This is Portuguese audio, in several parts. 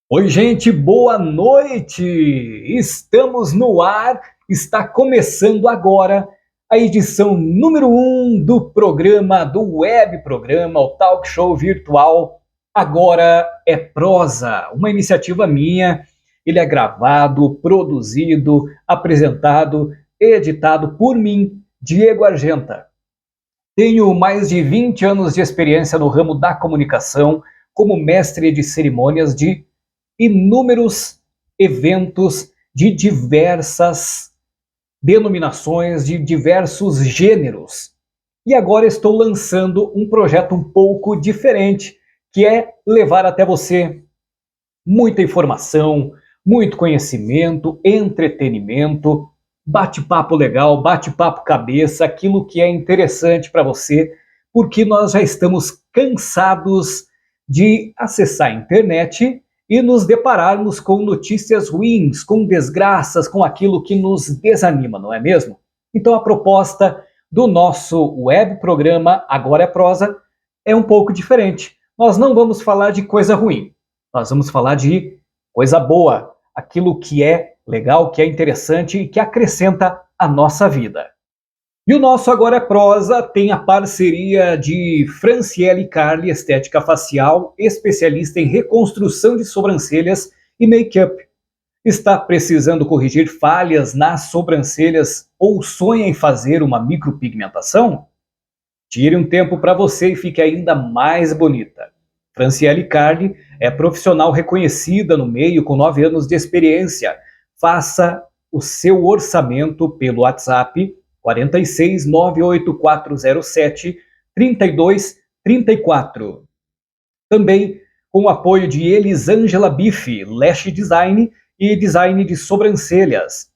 Oi, gente, boa noite! Estamos no ar, está começando agora a edição número 1 do programa, do web programa, o talk show virtual Agora é Prosa, uma iniciativa minha. Ele é gravado, produzido, apresentado, editado por mim, Diego Argenta. Tenho mais de 20 anos de experiência no ramo da comunicação como mestre de cerimônias de inúmeros eventos de diversas denominações, de diversos gêneros. E agora estou lançando um projeto um pouco diferente, que é levar até você muita informação, muito conhecimento, entretenimento, bate-papo legal, bate-papo cabeça, aquilo que é interessante para você, porque nós já estamos cansados de acessar a internet e nos depararmos com notícias ruins, com desgraças, com aquilo que nos desanima, não é mesmo? Então a proposta do nosso web programa Agora é Prosa é um pouco diferente. Nós não vamos falar de coisa ruim, nós vamos falar de coisa boa, aquilo que é legal, que é interessante e que acrescenta a nossa vida. E o nosso Agora é Prosa tem a parceria de Franciele Carli, estética facial, especialista em reconstrução de sobrancelhas e make-up. Está precisando corrigir falhas nas sobrancelhas ou sonha em fazer uma micropigmentação? Tire um tempo para você e fique ainda mais bonita. Franciele Carli é profissional reconhecida no meio com 9 anos de experiência. Faça o seu orçamento pelo WhatsApp 46 98407 3234. Também com o apoio de Elisângela Bife, Lash Design e Design de sobrancelhas.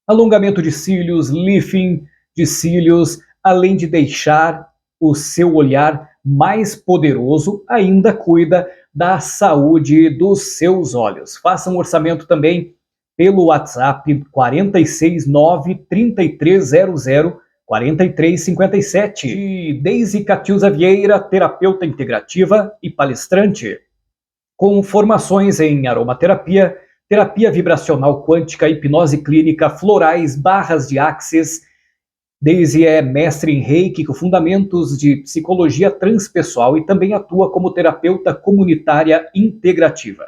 Alongamento de cílios, lifting de cílios, além de deixar o seu olhar mais poderoso, ainda cuida da saúde dos seus olhos. Faça um orçamento também pelo WhatsApp 469 3300 4357. De Deise Catiusa Vieira, terapeuta integrativa e palestrante, com formações em aromaterapia, terapia vibracional quântica, hipnose clínica, florais, barras de axis. Deise é mestre em Reiki, com fundamentos de psicologia transpessoal e também atua como terapeuta comunitária integrativa.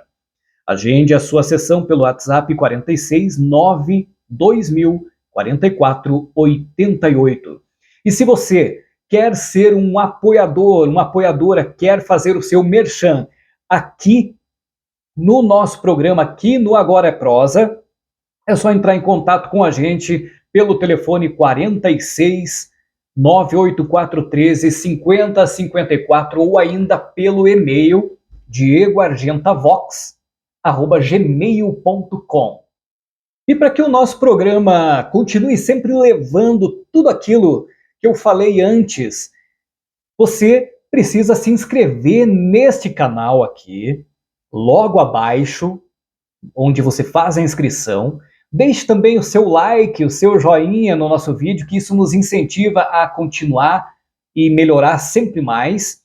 Agende a sua sessão pelo WhatsApp 46 9 2000 44 88. E se você quer ser um apoiador, uma apoiadora, quer fazer o seu merchan aqui no nosso programa, aqui no Agora é Prosa, é só entrar em contato com a gente pelo telefone 46 98413 5054 ou ainda pelo e-mail diegoargentavox@gmail.com. E para que o nosso programa continue sempre levando tudo aquilo que eu falei antes, você precisa se inscrever neste canal aqui, logo abaixo, onde você faz a inscrição. Deixe também o seu like, o seu joinha no nosso vídeo, que isso nos incentiva a continuar e melhorar sempre mais.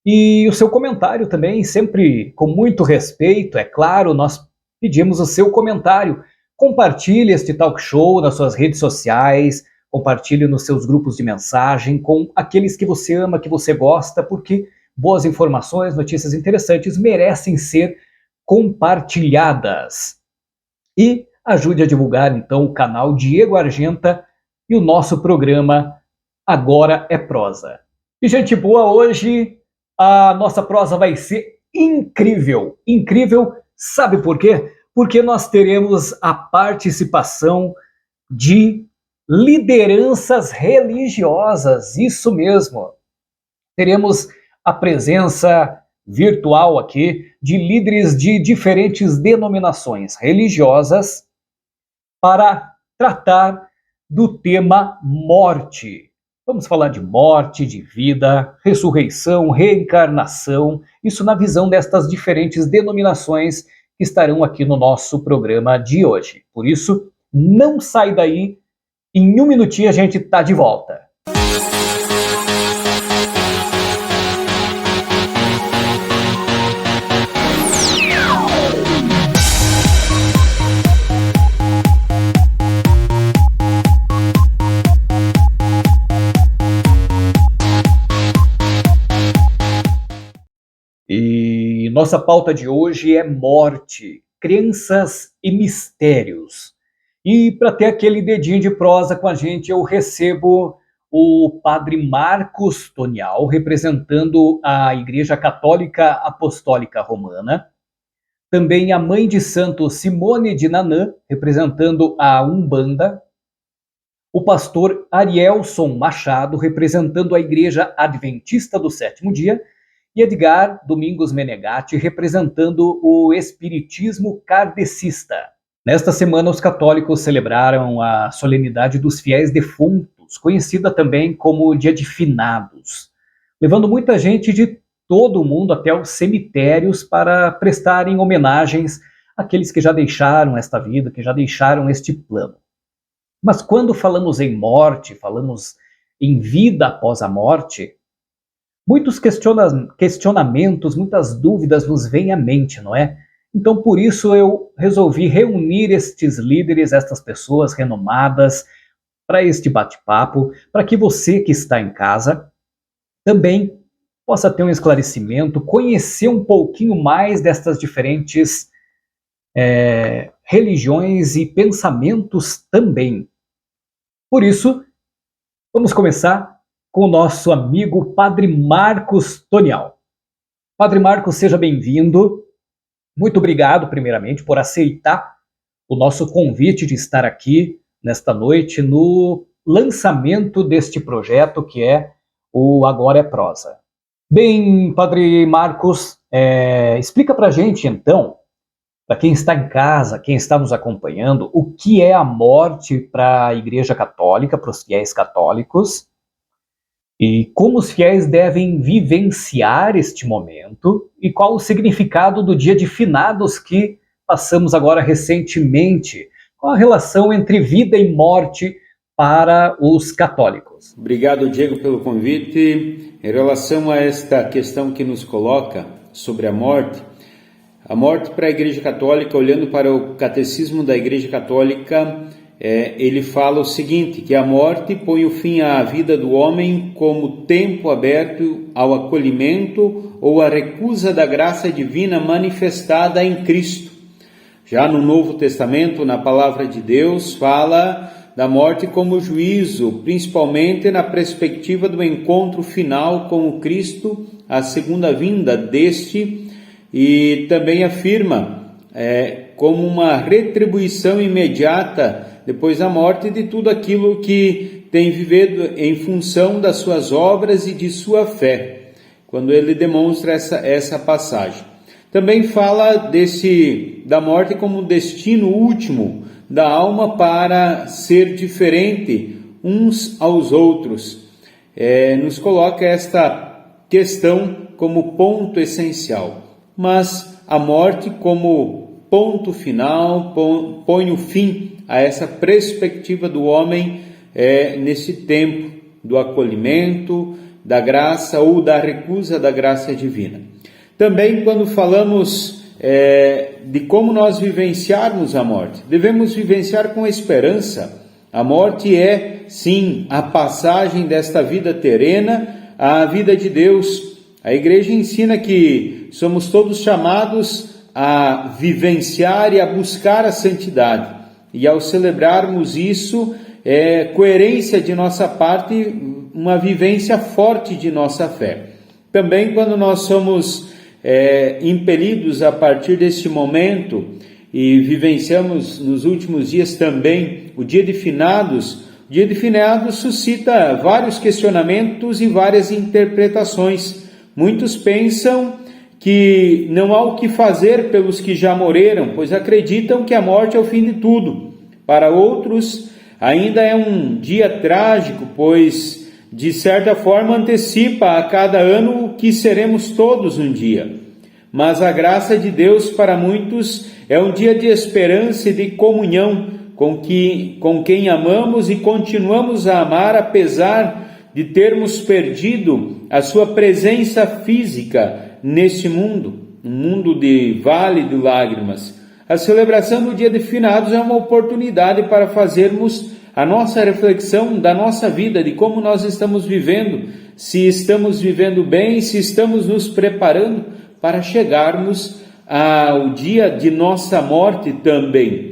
E o seu comentário também, sempre com muito respeito, é claro, nós pedimos o seu comentário. Compartilhe este talk show nas suas redes sociais, compartilhe nos seus grupos de mensagem com aqueles que você ama, que você gosta, porque boas informações, notícias interessantes merecem ser compartilhadas. E ajude a divulgar, então, o canal Diego Argenta e o nosso programa Agora é Prosa. E, gente boa, hoje a nossa prosa vai ser incrível. Incrível, sabe por quê? Porque nós teremos a participação de lideranças religiosas, isso mesmo. Teremos a presença virtual aqui de líderes de diferentes denominações religiosas para tratar do tema morte. Vamos falar de morte, de vida, ressurreição, reencarnação, isso na visão destas diferentes denominações que estarão aqui no nosso programa de hoje. Por isso, não sai daí, Em um minutinho a gente está de volta. E nossa pauta de hoje é morte, crenças e mistérios. E para ter aquele dedinho de prosa com a gente, eu recebo o Padre Marcos Tonial, representando a Igreja Católica Apostólica Romana. Também a Mãe de Santo Simone de Nanã, representando a Umbanda. O pastor Arielson Machado, representando a Igreja Adventista do Sétimo Dia. E Edgar Domingos Menegatti, representando o Espiritismo Kardecista. Nesta semana, os católicos celebraram a solenidade dos fiéis defuntos, conhecida também como Dia de Finados, levando muita gente de todo o mundo até os cemitérios para prestarem homenagens àqueles que já deixaram esta vida, que já deixaram este plano. Mas quando falamos em morte, falamos em vida após a morte, muitos questionamentos, muitas dúvidas nos vêm à mente, não é? Então, por isso, eu resolvi reunir estes líderes, estas pessoas renomadas, para este bate-papo, para que você que está em casa também possa ter um esclarecimento, conhecer um pouquinho mais destas diferentes religiões e pensamentos também. Por isso, vamos começar com o nosso amigo Padre Marcos Tonial. Padre Marcos, seja bem-vindo. Muito obrigado, primeiramente, por aceitar o nosso convite de estar aqui nesta noite no lançamento deste projeto que é o Agora é Prosa. Bem, Padre Marcos, explica pra gente, então, para quem está em casa, quem está nos acompanhando, o que é a morte para a Igreja Católica, para os fiéis católicos, e como os fiéis devem vivenciar este momento e qual o significado do Dia de Finados que passamos agora recentemente. Qual a relação entre vida e morte para os católicos? Obrigado, Diego, pelo convite. Em relação a esta questão que nos coloca sobre a morte para a Igreja Católica, olhando para o Catecismo da Igreja Católica, ele fala o seguinte, que a morte põe o fim à vida do homem como tempo aberto ao acolhimento ou à recusa da graça divina manifestada em Cristo. Já no Novo Testamento, na Palavra de Deus, fala da morte como juízo, principalmente na perspectiva do encontro final com o Cristo, a segunda vinda deste, e também afirma como uma retribuição imediata depois da morte de tudo aquilo que tem vivido em função das suas obras e de sua fé, quando ele demonstra essa passagem. Também fala da morte como um destino último da alma para ser diferente uns aos outros. Nos coloca esta questão como ponto essencial, mas a morte como ponto final põe o fim a essa perspectiva do homem nesse tempo do acolhimento, da graça ou da recusa da graça divina. Também quando falamos de como nós vivenciarmos a morte, devemos vivenciar com esperança. A morte é, sim, a passagem desta vida terrena à vida de Deus. A Igreja ensina que somos todos chamados a vivenciar e a buscar a santidade. E ao celebrarmos isso, coerência de nossa parte, uma vivência forte de nossa fé. Também quando nós somos impelidos a partir deste momento e vivenciamos nos últimos dias também o Dia de Finados, o Dia de Finados suscita vários questionamentos e várias interpretações. Muitos pensam que não há o que fazer pelos que já morreram, pois acreditam que a morte é o fim de tudo. Para outros, ainda é um dia trágico, pois, de certa forma, antecipa a cada ano o que seremos todos um dia. Mas a graça de Deus, para muitos, é um dia de esperança e de comunhão com quem amamos e continuamos a amar apesar de termos perdido a sua presença física neste mundo, um mundo de vale de lágrimas. A celebração do Dia de Finados é uma oportunidade para fazermos a nossa reflexão da nossa vida, de como nós estamos vivendo, se estamos vivendo bem, se estamos nos preparando para chegarmos ao dia de nossa morte também.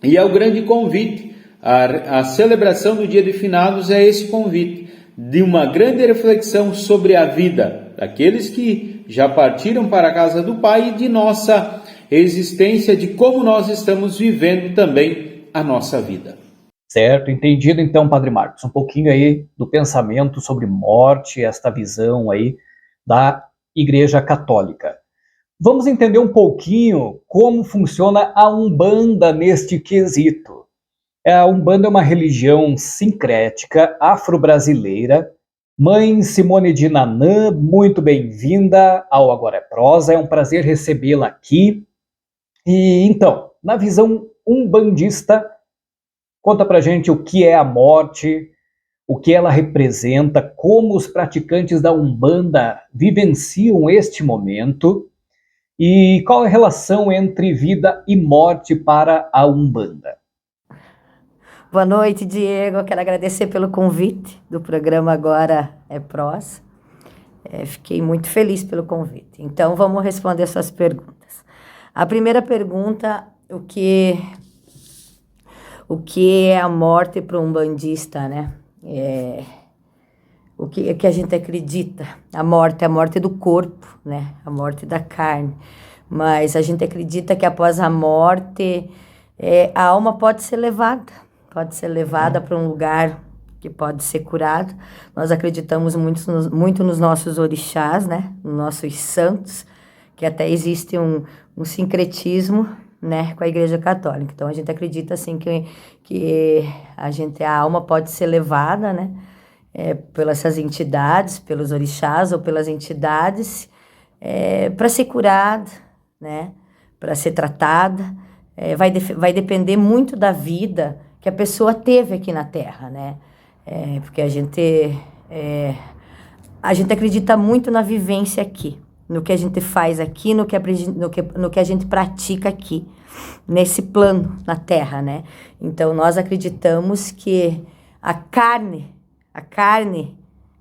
E é o grande convite, a celebração do Dia de Finados é esse convite, de uma grande reflexão sobre a vida daqueles que já partiram para a casa do Pai e de nossa existência, de como nós estamos vivendo também a nossa vida. Certo, entendido então, Padre Marcos, um pouquinho aí do pensamento sobre morte, esta visão aí da Igreja Católica. Vamos entender um pouquinho como funciona a Umbanda neste quesito. A Umbanda é uma religião sincrética afro-brasileira. Mãe Simone de Nanã, muito bem-vinda ao Agora é Prosa, é um prazer recebê-la aqui. E então, na visão umbandista, conta pra gente o que é a morte, o que ela representa, como os praticantes da Umbanda vivenciam este momento e qual é a relação entre vida e morte para a Umbanda. Boa noite, Diego. Eu quero agradecer pelo convite do programa Agora é Prosa. Fiquei muito feliz pelo convite. Então, vamos responder suas perguntas. A primeira pergunta, o que é a morte para um umbandista, né? O que a gente acredita? A morte do corpo, né? A morte da carne. Mas a gente acredita que após a morte, a alma pode ser levada para um lugar que pode ser curado. Nós acreditamos muito nos nossos orixás, né? Nos nossos santos, que até existe um sincretismo, né, com a Igreja Católica. Então a gente acredita assim que a alma pode ser levada, né, pelas essas entidades, pelos orixás ou pelas entidades, para ser curada, né, para ser tratada. Vai depender muito da vida que a pessoa teve aqui na Terra, né? Porque a gente acredita muito na vivência aqui, no que a gente faz aqui, no que a gente pratica aqui, nesse plano, na Terra, né? Então, nós acreditamos que a carne,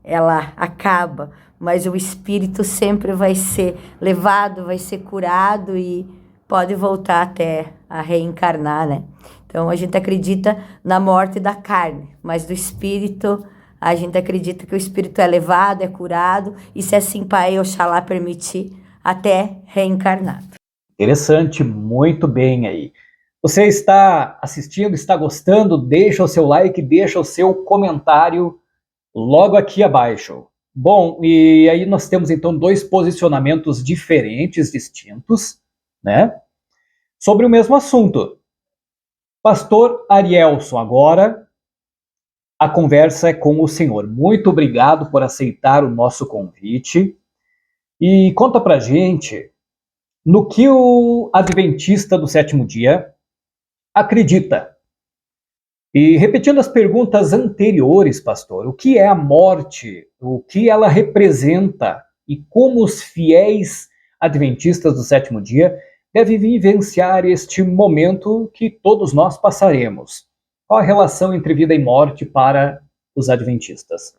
ela acaba, mas o espírito sempre vai ser levado, vai ser curado e pode voltar até a reencarnar, né? Então, a gente acredita na morte da carne, mas do espírito, a gente acredita que o espírito é levado, é curado, e se assim Pai Oxalá permitir, até reencarnado. Interessante, muito bem aí. Você está assistindo, está gostando? Deixa o seu like, deixa o seu comentário logo aqui abaixo. Bom, e aí nós temos então dois posicionamentos diferentes, distintos, né? Sobre o mesmo assunto. Pastor Arielson, agora a conversa é com o senhor. Muito obrigado por aceitar o nosso convite. E conta pra gente no que o adventista do sétimo dia acredita. E repetindo as perguntas anteriores, pastor, o que é a morte? O que ela representa? E como os fiéis adventistas do sétimo dia devem vivenciar este momento que todos nós passaremos? Qual a relação entre vida e morte para os adventistas?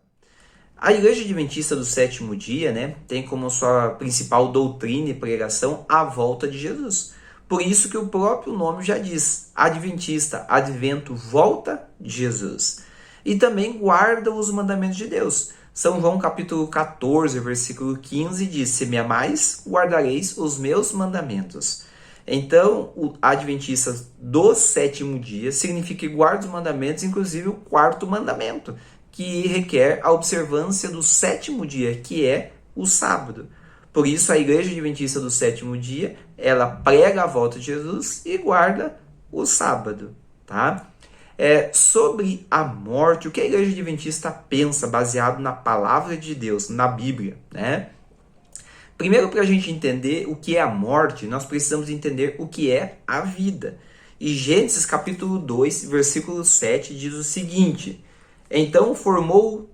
A Igreja Adventista do Sétimo Dia, né, tem como sua principal doutrina e pregação a volta de Jesus. Por isso que o próprio nome já diz, Adventista, Advento, volta de Jesus. E também guarda os mandamentos de Deus. São João capítulo 14, versículo 15 diz, se me amais, guardareis os meus mandamentos. Então, o Adventista do sétimo dia significa que guarda os mandamentos, inclusive o quarto mandamento, que requer a observância do sétimo dia, que é o sábado. Por isso, a Igreja Adventista do sétimo dia, ela prega a volta de Jesus e guarda o sábado, tá? Sobre a morte, o que a Igreja Adventista pensa, baseado na palavra de Deus, na Bíblia, né? Primeiro, para a gente entender o que é a morte, nós precisamos entender o que é a vida. E Gênesis capítulo 2, versículo 7 diz o seguinte: Então formou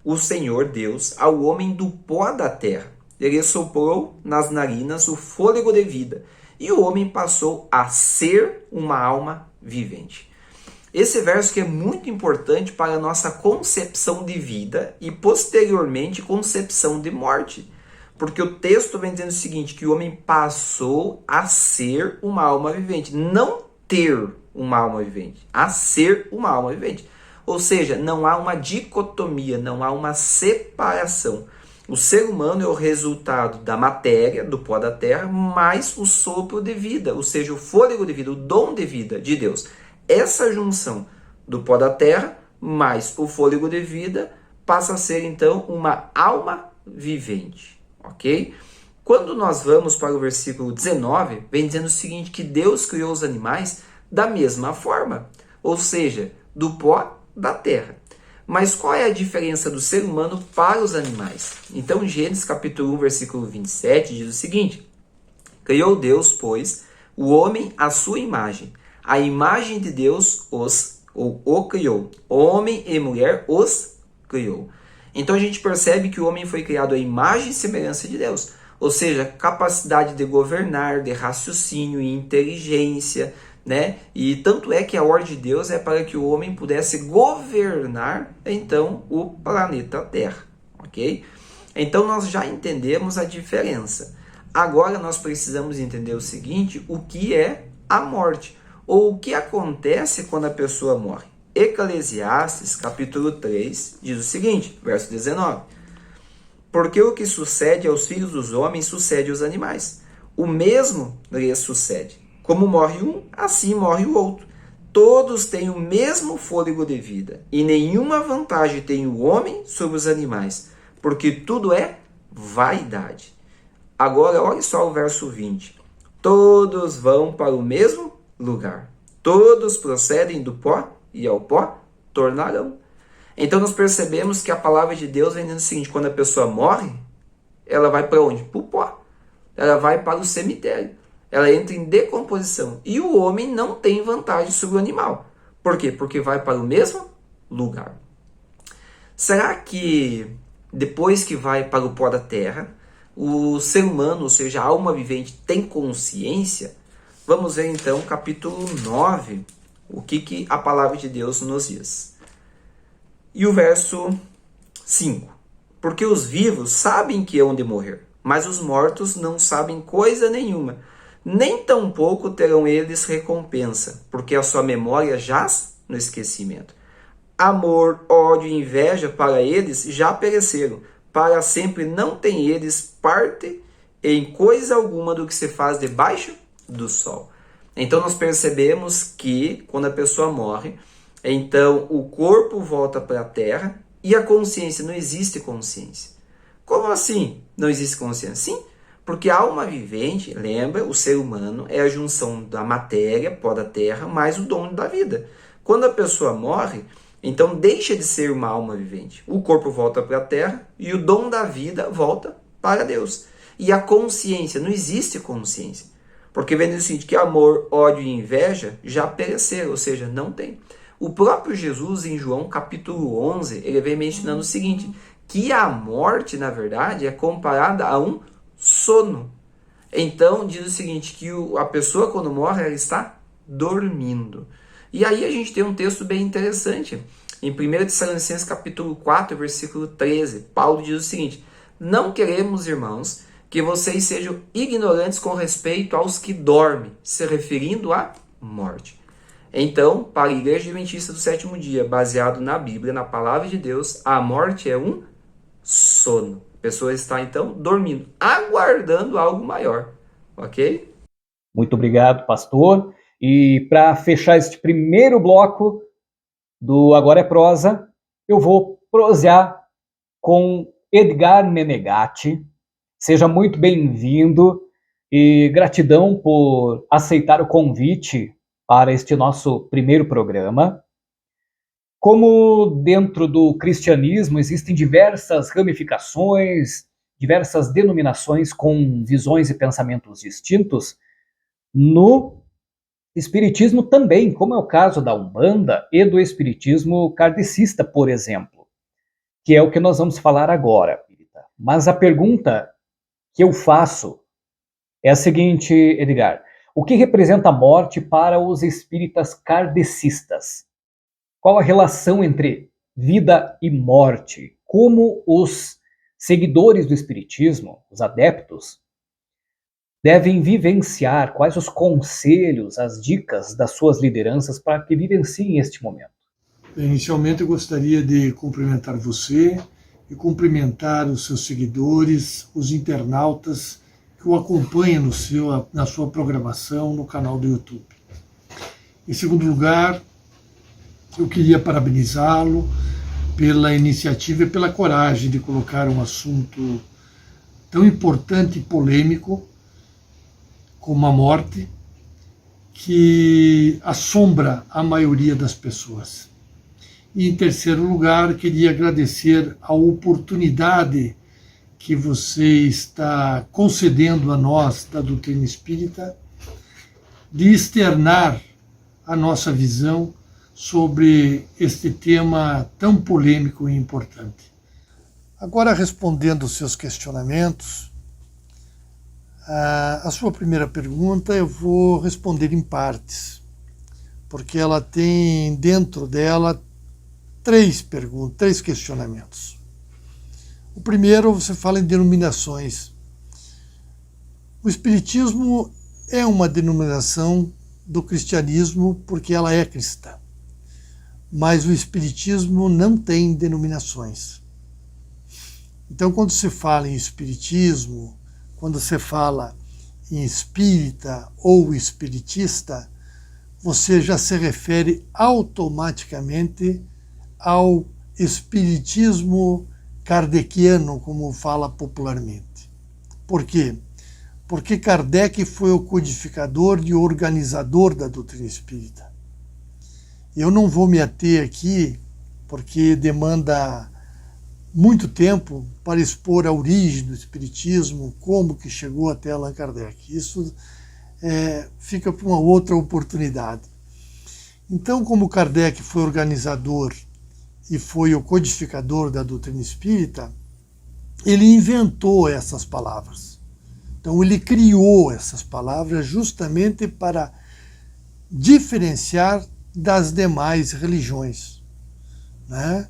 o Senhor Deus ao homem do pó da terra. Ele soprou nas narinas o fôlego de vida, e o homem passou a ser uma alma vivente. Esse verso que é muito importante para a nossa concepção de vida e posteriormente concepção de morte. Porque o texto vem dizendo o seguinte, que o homem passou a ser uma alma vivente, não ter uma alma vivente, a ser uma alma vivente. Ou seja, não há uma dicotomia, não há uma separação. O ser humano é o resultado da matéria, do pó da terra, mais o sopro de vida, ou seja, o fôlego de vida, o dom de vida de Deus. Essa junção do pó da terra mais o fôlego de vida passa a ser, então, uma alma vivente. Ok? Quando nós vamos para o versículo 19, vem dizendo o seguinte, que Deus criou os animais da mesma forma, ou seja, do pó da terra. Mas qual é a diferença do ser humano para os animais? Então, Gênesis capítulo 1, versículo 27 diz o seguinte: Criou Deus, pois, o homem à sua imagem. A imagem de Deus o criou. Homem e mulher os criou. Então a gente percebe que o homem foi criado à imagem e semelhança de Deus. Ou seja, capacidade de governar, de raciocínio e inteligência, né? E tanto é que a ordem de Deus é para que o homem pudesse governar, então, o planeta Terra, ok? Então nós já entendemos a diferença. Agora nós precisamos entender o seguinte, o que é a morte, ou o que acontece quando a pessoa morre. Eclesiastes, capítulo 3, diz o seguinte, verso 19. Porque o que sucede aos filhos dos homens sucede aos animais. O mesmo lhes sucede. Como morre um, assim morre o outro. Todos têm o mesmo fôlego de vida, e nenhuma vantagem tem o homem sobre os animais, porque tudo é vaidade. Agora, olha só o verso 20. Todos vão para o mesmo lugar. Todos procedem do pó, e ao pó tornarão. Então nós percebemos que a palavra de Deus vem dizendo o seguinte, quando a pessoa morre, ela vai para onde? Para o pó. Ela vai para o cemitério. Ela entra em decomposição. E o homem não tem vantagem sobre o animal. Por quê? Porque vai para o mesmo lugar. Será que depois que vai para o pó da terra, o ser humano, ou seja, a alma vivente, tem consciência? Vamos ver então capítulo 9, o que a palavra de Deus nos diz. E o verso 5. Porque os vivos sabem que hão de morrer, mas os mortos não sabem coisa nenhuma, nem tampouco terão eles recompensa, porque a sua memória jaz no esquecimento. Amor, ódio e inveja para eles já pereceram, para sempre não têm eles parte em coisa alguma do que se faz debaixo do sol. Então nós percebemos que quando a pessoa morre, então o corpo volta para a terra e a consciência, não existe consciência. Como assim não existe consciência? Sim, porque a alma vivente, lembra, o ser humano é a junção da matéria, pó da terra, mais o dom da vida. Quando a pessoa morre, então deixa de ser uma alma vivente. O corpo volta para a terra e o dom da vida volta para Deus. E a consciência, não existe consciência. Porque vem dizer o seguinte, que amor, ódio e inveja já pereceram, ou seja, não tem. O próprio Jesus, em João capítulo 11, ele vem mencionando o seguinte, que a morte, na verdade, é comparada a um sono. Então, diz o seguinte, que a pessoa quando morre, ela está dormindo. E aí a gente tem um texto bem interessante. Em 1 Tessalonicenses capítulo 4, versículo 13, Paulo diz o seguinte, não queremos, irmãos, que vocês sejam ignorantes com respeito aos que dormem, se referindo à morte. Então, para a Igreja Adventista do Sétimo Dia, baseado na Bíblia, na Palavra de Deus, a morte é um sono. A pessoa está, então, dormindo, aguardando algo maior. Ok? Muito obrigado, pastor. E para fechar este primeiro bloco do Agora é Prosa, eu vou prosear com Edgar Menegatti. Seja muito bem-vindo e gratidão por aceitar o convite para este nosso primeiro programa. Como dentro do cristianismo existem diversas ramificações, diversas denominações com visões e pensamentos distintos, no espiritismo também, como é o caso da Umbanda e do espiritismo kardecista, por exemplo, que é o que nós vamos falar agora. Mas a pergunta que eu faço é a seguinte, Edgar: o que representa a morte para os espíritas kardecistas? Qual a relação entre vida e morte? Como os seguidores do espiritismo, os adeptos, devem vivenciar? Quais os conselhos, as dicas das suas lideranças para que vivenciem este momento? Inicialmente, eu gostaria de cumprimentar você e cumprimentar os seus seguidores, os internautas que o acompanham na sua programação no canal do YouTube. Em segundo lugar, eu queria parabenizá-lo pela iniciativa e pela coragem de colocar um assunto tão importante e polêmico como a morte, que assombra a maioria das pessoas. E, em terceiro lugar, queria agradecer a oportunidade que você está concedendo a nós da doutrina espírita de externar a nossa visão sobre este tema tão polêmico e importante. Agora, respondendo os seus questionamentos, a sua primeira pergunta eu vou responder em partes, porque ela tem dentro dela três questionamentos. O primeiro, você fala em denominações. O Espiritismo é uma denominação do cristianismo porque ela é cristã. Mas o Espiritismo não tem denominações. Então, quando se fala em Espiritismo, quando se fala em espírita ou espiritista, você já se refere automaticamente ao espiritismo kardeciano, como fala popularmente. Por quê? Porque Kardec foi o codificador e o organizador da doutrina espírita. Eu não vou me ater aqui, porque demanda muito tempo para expor a origem do espiritismo, como que chegou até Allan Kardec. Isso fica para uma outra oportunidade. Então, como Kardec foi organizador e foi o codificador da doutrina espírita, ele inventou essas palavras. Então, ele criou essas palavras justamente para diferenciar das demais religiões, né?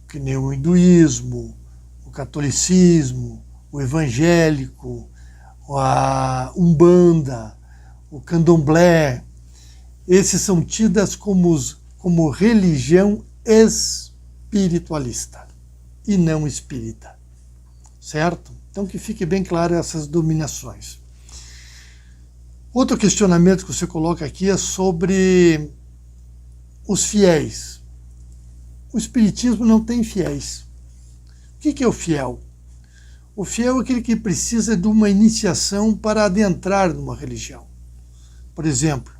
Que nem o hinduísmo, o catolicismo, o evangélico, a umbanda, o candomblé. Esses são tidas como religião espiritualista e não espírita, certo? Então, que fique bem claro essas dominações. Outro questionamento que você coloca aqui é sobre os fiéis. O Espiritismo não tem fiéis. O que é o fiel? O fiel é aquele que precisa de uma iniciação para adentrar numa religião. Por exemplo,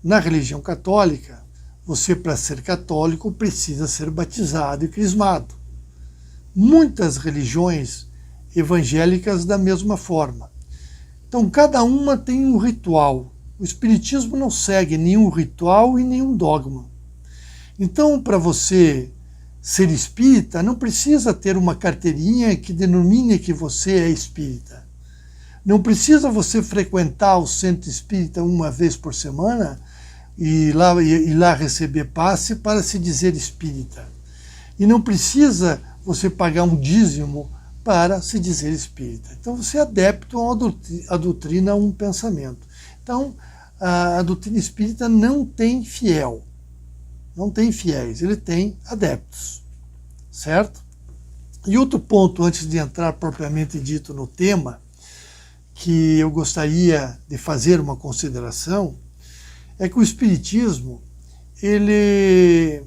na religião católica, você, para ser católico, precisa ser batizado e crismado. Muitas religiões evangélicas da mesma forma. Então, cada uma tem um ritual. O Espiritismo não segue nenhum ritual e nenhum dogma. Então, para você ser espírita, não precisa ter uma carteirinha que denomine que você é espírita. Não precisa você frequentar o centro espírita uma vez por semana e lá receber passe para se dizer espírita. E não precisa você pagar um dízimo para se dizer espírita. Então, você é adepto a doutrina, a um pensamento. Então, a doutrina espírita não tem fiel. Não tem fiéis, ele tem adeptos, certo? E outro ponto, antes de entrar propriamente dito no tema, que eu gostaria de fazer uma consideração, é que o Espiritismo, ele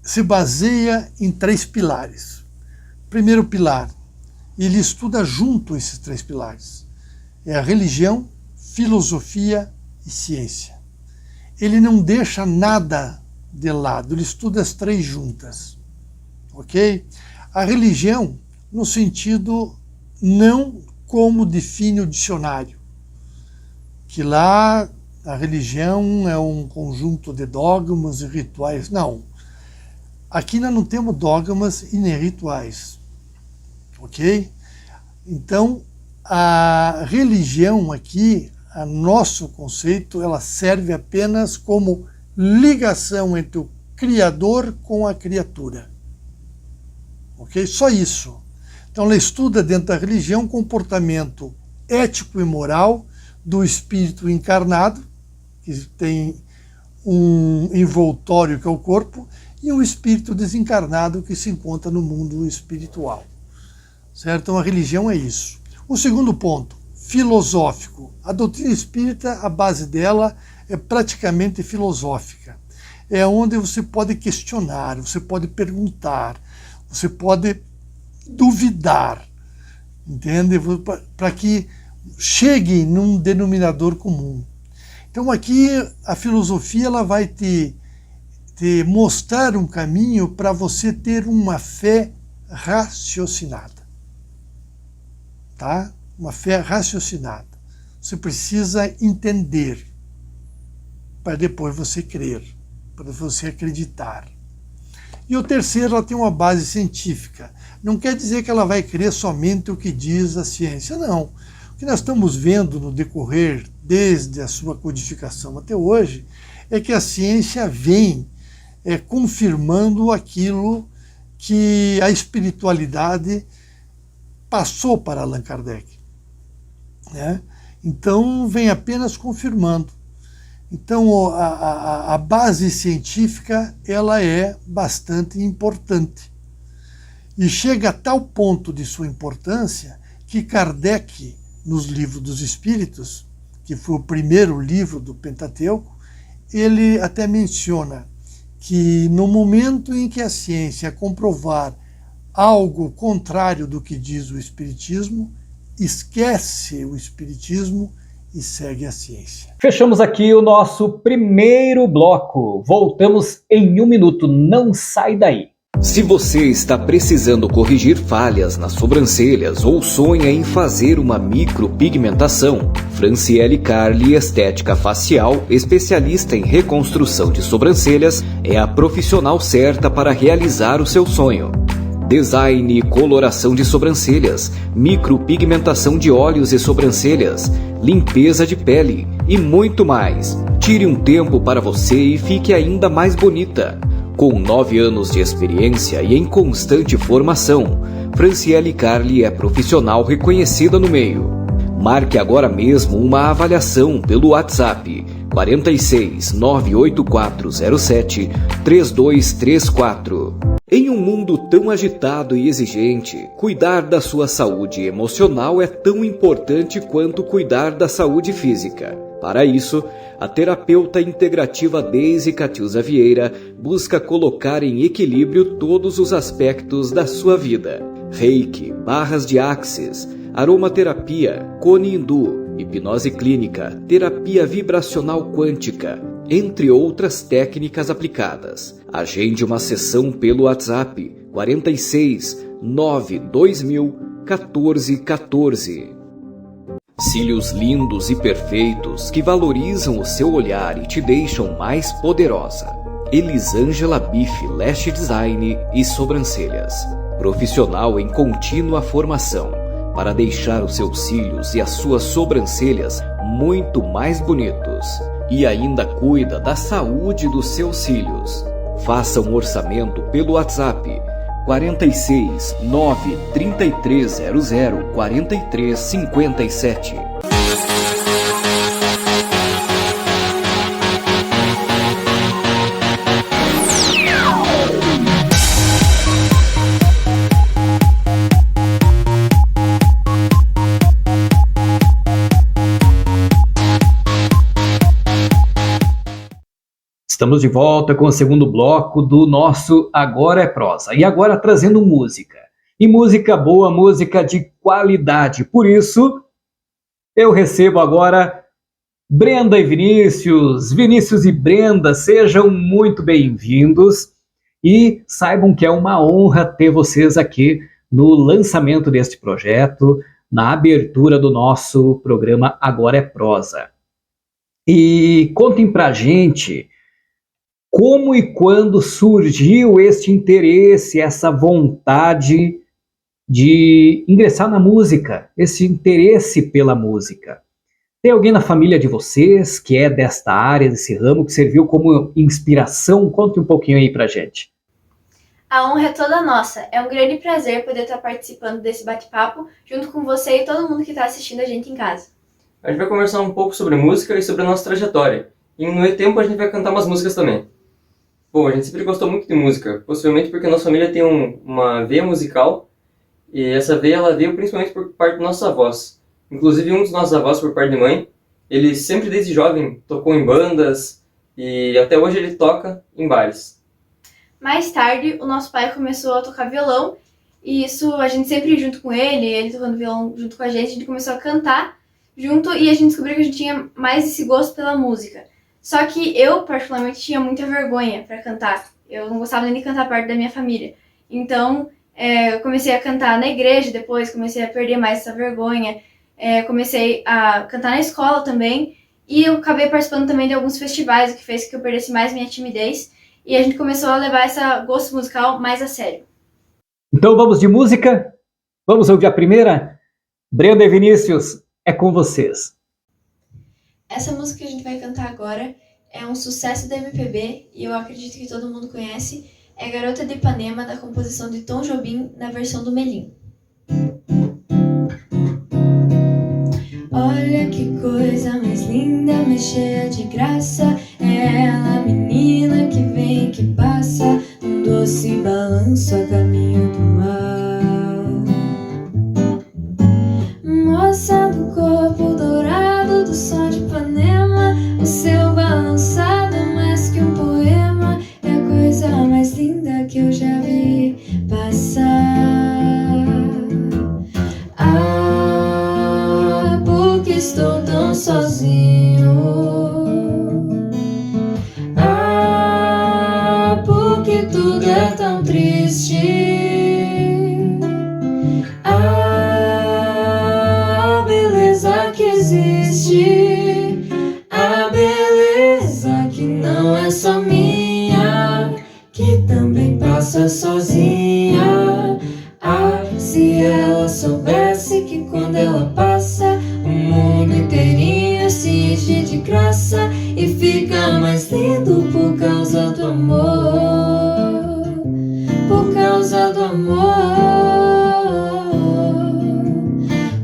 se baseia em três pilares. Primeiro pilar, ele estuda junto esses três pilares, é a religião, filosofia e ciência. Ele não deixa nada de lado, ele estuda as três juntas, ok? A religião, no sentido não como define o dicionário, que lá a religião é um conjunto de dogmas e rituais. Não. Aqui nós não temos dogmas e nem rituais. Ok? Então, a religião aqui, a nosso conceito, ela serve apenas como ligação entre o Criador com a criatura. Ok? Só isso. Então, ela estuda dentro da religião o comportamento ético e moral do espírito encarnado, que tem um envoltório que é o corpo, e um espírito desencarnado que se encontra no mundo espiritual. Certo? Então, a religião é isso. O segundo ponto, filosófico. A doutrina espírita, a base dela é praticamente filosófica. É onde você pode questionar, você pode perguntar, você pode duvidar, entende? Para que chegue num denominador comum. Então aqui a filosofia ela vai te mostrar um caminho para você ter uma fé raciocinada. Tá? Uma fé raciocinada. Você precisa entender para depois você crer, para você acreditar. E o terceiro, ela tem uma base científica. Não quer dizer que ela vai crer somente o que diz a ciência, não. O que nós estamos vendo no decorrer, desde a sua codificação até hoje, é que a ciência vem confirmando aquilo que a espiritualidade passou para Allan Kardec. Né? Então, vem apenas confirmando. Então, a base científica ela é bastante importante. E chega a tal ponto de sua importância que Kardec, nos Livros dos Espíritos, que foi o primeiro livro do Pentateuco, ele até menciona que no momento em que a ciência comprovar algo contrário do que diz o Espiritismo, esquece o Espiritismo e segue a ciência. Fechamos aqui o nosso primeiro bloco. Voltamos em 1 minuto. Não sai daí. Se você está precisando corrigir falhas nas sobrancelhas ou sonha em fazer uma micropigmentação, Franciele Carli Estética Facial, especialista em reconstrução de sobrancelhas, é a profissional certa para realizar o seu sonho. Design e coloração de sobrancelhas, micropigmentação de olhos e sobrancelhas, limpeza de pele e muito mais. Tire um tempo para você e fique ainda mais bonita. Com 9 anos de experiência e em constante formação, Franciele Carli é profissional reconhecida no meio. Marque agora mesmo uma avaliação pelo WhatsApp 46 98407 3234. Em um mundo tão agitado e exigente, cuidar da sua saúde emocional é tão importante quanto cuidar da saúde física. Para isso, a terapeuta integrativa Deise Catiusa Vieira busca colocar em equilíbrio todos os aspectos da sua vida. Reiki, barras de axis, aromaterapia, cone hindu, hipnose clínica, terapia vibracional quântica, entre outras técnicas aplicadas. Agende uma sessão pelo WhatsApp 46 92000 1414. Cílios lindos e perfeitos que valorizam o seu olhar e te deixam mais poderosa. Elisângela Bife Lash Design e Sobrancelhas. Profissional em contínua formação para deixar os seus cílios e as suas sobrancelhas muito mais bonitos. E ainda cuida da saúde dos seus cílios. Faça um orçamento pelo WhatsApp 46 9 3300 4357. Estamos de volta com o segundo bloco do nosso Agora é Prosa. E agora trazendo música. E música boa, música de qualidade. Por isso, eu recebo agora Brenda e Vinícius. Vinícius e Brenda, sejam muito bem-vindos. E saibam que é uma honra ter vocês aqui no lançamento deste projeto, na abertura do nosso programa Agora é Prosa. E contem pra gente como e quando surgiu este interesse, essa vontade de ingressar na música, esse interesse pela música. Tem alguém na família de vocês que é desta área, desse ramo, que serviu como inspiração? Conte um pouquinho aí pra gente. A honra é toda nossa. É um grande prazer poder estar participando desse bate-papo junto com você e todo mundo que está assistindo a gente em casa. A gente vai conversar um pouco sobre música e sobre a nossa trajetória. E no meio tempo a gente vai cantar umas músicas também. Bom, a gente sempre gostou muito de música, possivelmente porque a nossa família tem uma veia musical, e essa veia ela veio principalmente por parte dos nossos avós. Inclusive um dos nossos avós, por parte de mãe, ele sempre desde jovem tocou em bandas e até hoje ele toca em bares. Mais tarde, o nosso pai começou a tocar violão, e isso a gente sempre junto com ele tocando violão junto com a gente começou a cantar junto, e a gente descobriu que a gente tinha mais esse gosto pela música. Só que eu, particularmente, tinha muita vergonha para cantar. Eu não gostava nem de cantar perto da minha família. Então, eu comecei a cantar na igreja depois, comecei a perder mais essa vergonha. Comecei a cantar na escola também. E eu acabei participando também de alguns festivais, o que fez que eu perdesse mais minha timidez. E a gente começou a levar esse gosto musical mais a sério. Então vamos de música? Vamos ouvir a primeira? Brenda e Vinícius, é com vocês. Essa música que a gente vai cantar agora é um sucesso da MPB e eu acredito que todo mundo conhece. É Garota de Ipanema, da composição de Tom Jobim, na versão do Melim. Olha que coisa mais linda, mais cheia de graça. É ela, menina que vem e que passa, um doce balanço a caminho do mar. Moça do corpo dourado do sol de Ipanema, o seu balançado é mais que um poema. É a coisa mais linda que eu já vi passar. Ah, porque estou tão sozinho. Ah, porque tudo é tão triste. A beleza que existe, a beleza que não é só minha, que também passa sozinha. Ah, se ela soubesse que quando ela passa, o mundo inteirinho se enche de graça e fica mais lindo por causa do amor, por causa do amor.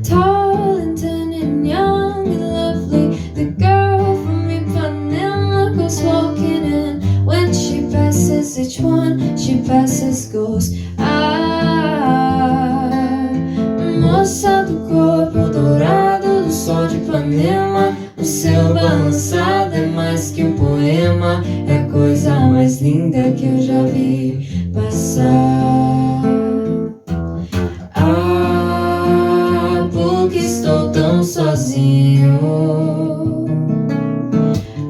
Tall and tan and young and lovely, the girl from Ipanema goes walking in. When she passes each one, she passes goes. Ah, moça do corpo dourado do sol de Ipanema, o seu balançado é mais que um poema. É a coisa mais linda que eu já vi passar. Ah, porque estou tão sozinho.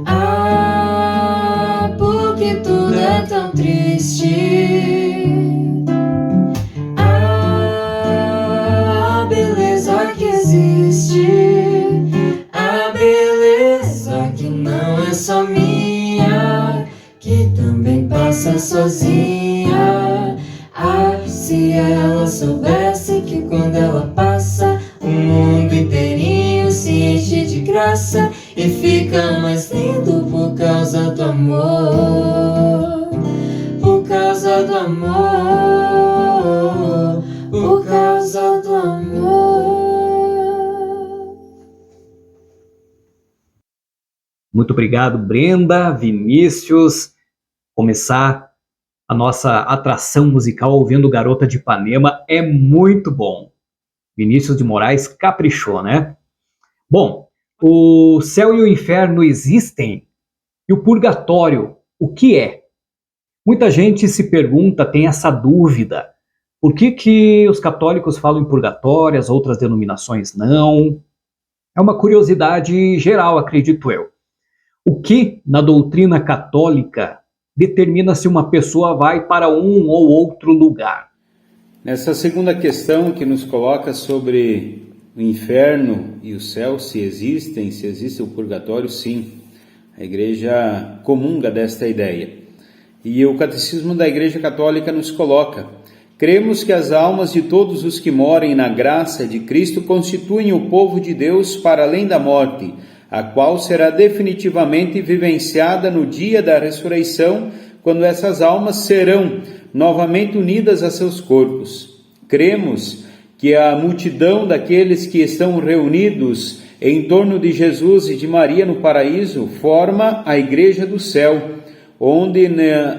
Ah, porque tudo é tão triste. A beleza que existe, a beleza que não é só minha, que também passa sozinha. Ah, se ela soubesse que quando ela passa, o mundo inteirinho se enche de graça e fica mais lindo por causa do amor, por causa do amor, por causa do amor. Muito obrigado, Brenda, Vinícius. Começar a nossa atração musical ouvindo Garota de Ipanema é muito bom. Vinícius de Moraes caprichou, né? Bom, o céu e o inferno existem? E o purgatório, o que é? Muita gente se pergunta, tem essa dúvida. Por que os católicos falam em purgatório, as outras denominações não? É uma curiosidade geral, acredito eu. O que, na doutrina católica, determina se uma pessoa vai para um ou outro lugar? Nessa segunda questão que nos coloca sobre o inferno e o céu, se existe o purgatório, sim. A Igreja comunga desta ideia. E o Catecismo da Igreja Católica nos coloca: cremos que as almas de todos os que morem na graça de Cristo constituem o povo de Deus para além da morte, a qual será definitivamente vivenciada no dia da ressurreição, quando essas almas serão novamente unidas a seus corpos. Cremos que a multidão daqueles que estão reunidos em torno de Jesus e de Maria no paraíso forma a Igreja do céu, onde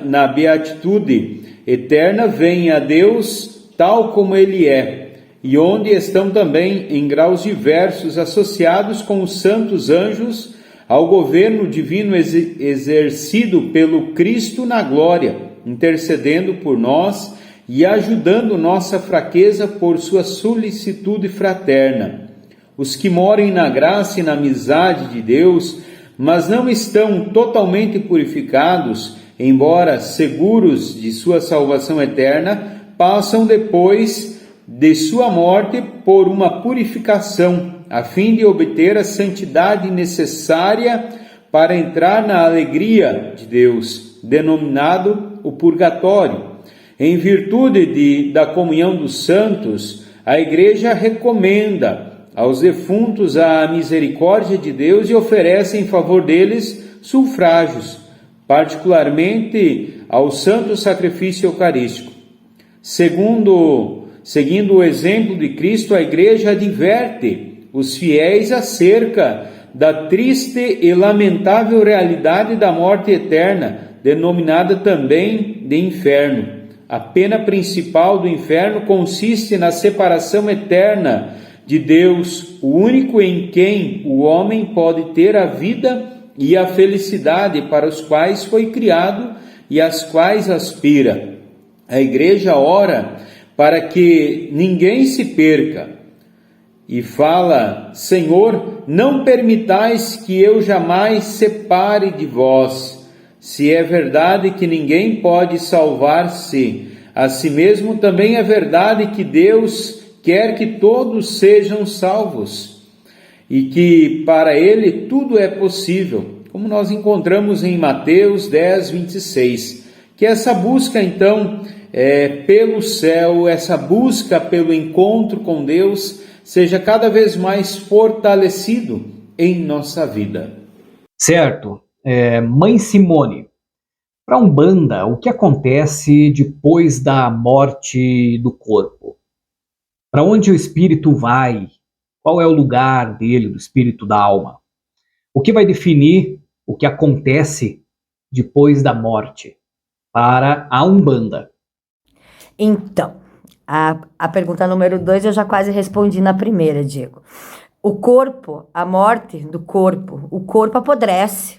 na beatitude eterna vem a Deus tal como Ele é, e onde estão também em graus diversos associados com os santos anjos ao governo divino exercido pelo Cristo na glória, intercedendo por nós e ajudando nossa fraqueza por sua solicitude fraterna. Os que morem na graça e na amizade de Deus, mas não estão totalmente purificados, embora seguros de sua salvação eterna, passam depois de sua morte por uma purificação, a fim de obter a santidade necessária para entrar na alegria de Deus, denominado o purgatório. Em virtude da comunhão dos santos, a Igreja recomenda aos defuntos a misericórdia de Deus e oferece em favor deles sufrágios, particularmente ao santo sacrifício eucarístico. Seguindo o exemplo de Cristo, a Igreja adverte os fiéis acerca da triste e lamentável realidade da morte eterna, denominada também de inferno. A pena principal do inferno consiste na separação eterna de Deus, o único em quem o homem pode ter a vida e a felicidade para os quais foi criado e às quais aspira. A Igreja ora para que ninguém se perca e fala: Senhor, não permitais que eu jamais separe de vós. Se é verdade que ninguém pode salvar-se a si mesmo, também é verdade que Deus quer que todos sejam salvos e que para Ele tudo é possível, como nós encontramos em Mateus 10, 26. Que essa busca, então, pelo céu, essa busca pelo encontro com Deus, seja cada vez mais fortalecido em nossa vida. Certo. Mãe Simone, para a Umbanda, o que acontece depois da morte do corpo? Para onde o espírito vai? Qual é o lugar dele, do espírito, da alma? O que vai definir o que acontece depois da morte para a Umbanda? Então, a pergunta número 2 eu já quase respondi na primeira, Diego. O corpo, a morte do corpo, o corpo apodrece.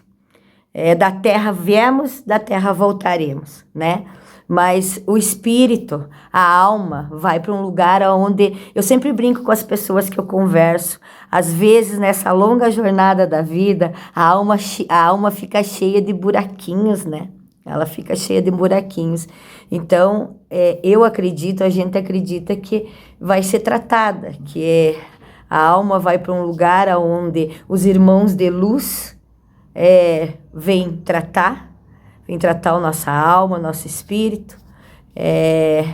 Da terra viemos, da terra voltaremos, né? Mas o espírito, a alma, vai para um lugar onde... Eu sempre brinco com as pessoas que eu converso. Às vezes, nessa longa jornada da vida, a alma fica cheia de buraquinhos, né? Ela fica cheia de buraquinhos. Então, a gente acredita que vai ser tratada, que a alma vai para um lugar onde os irmãos de luz vêm tratar a nossa alma, nosso espírito.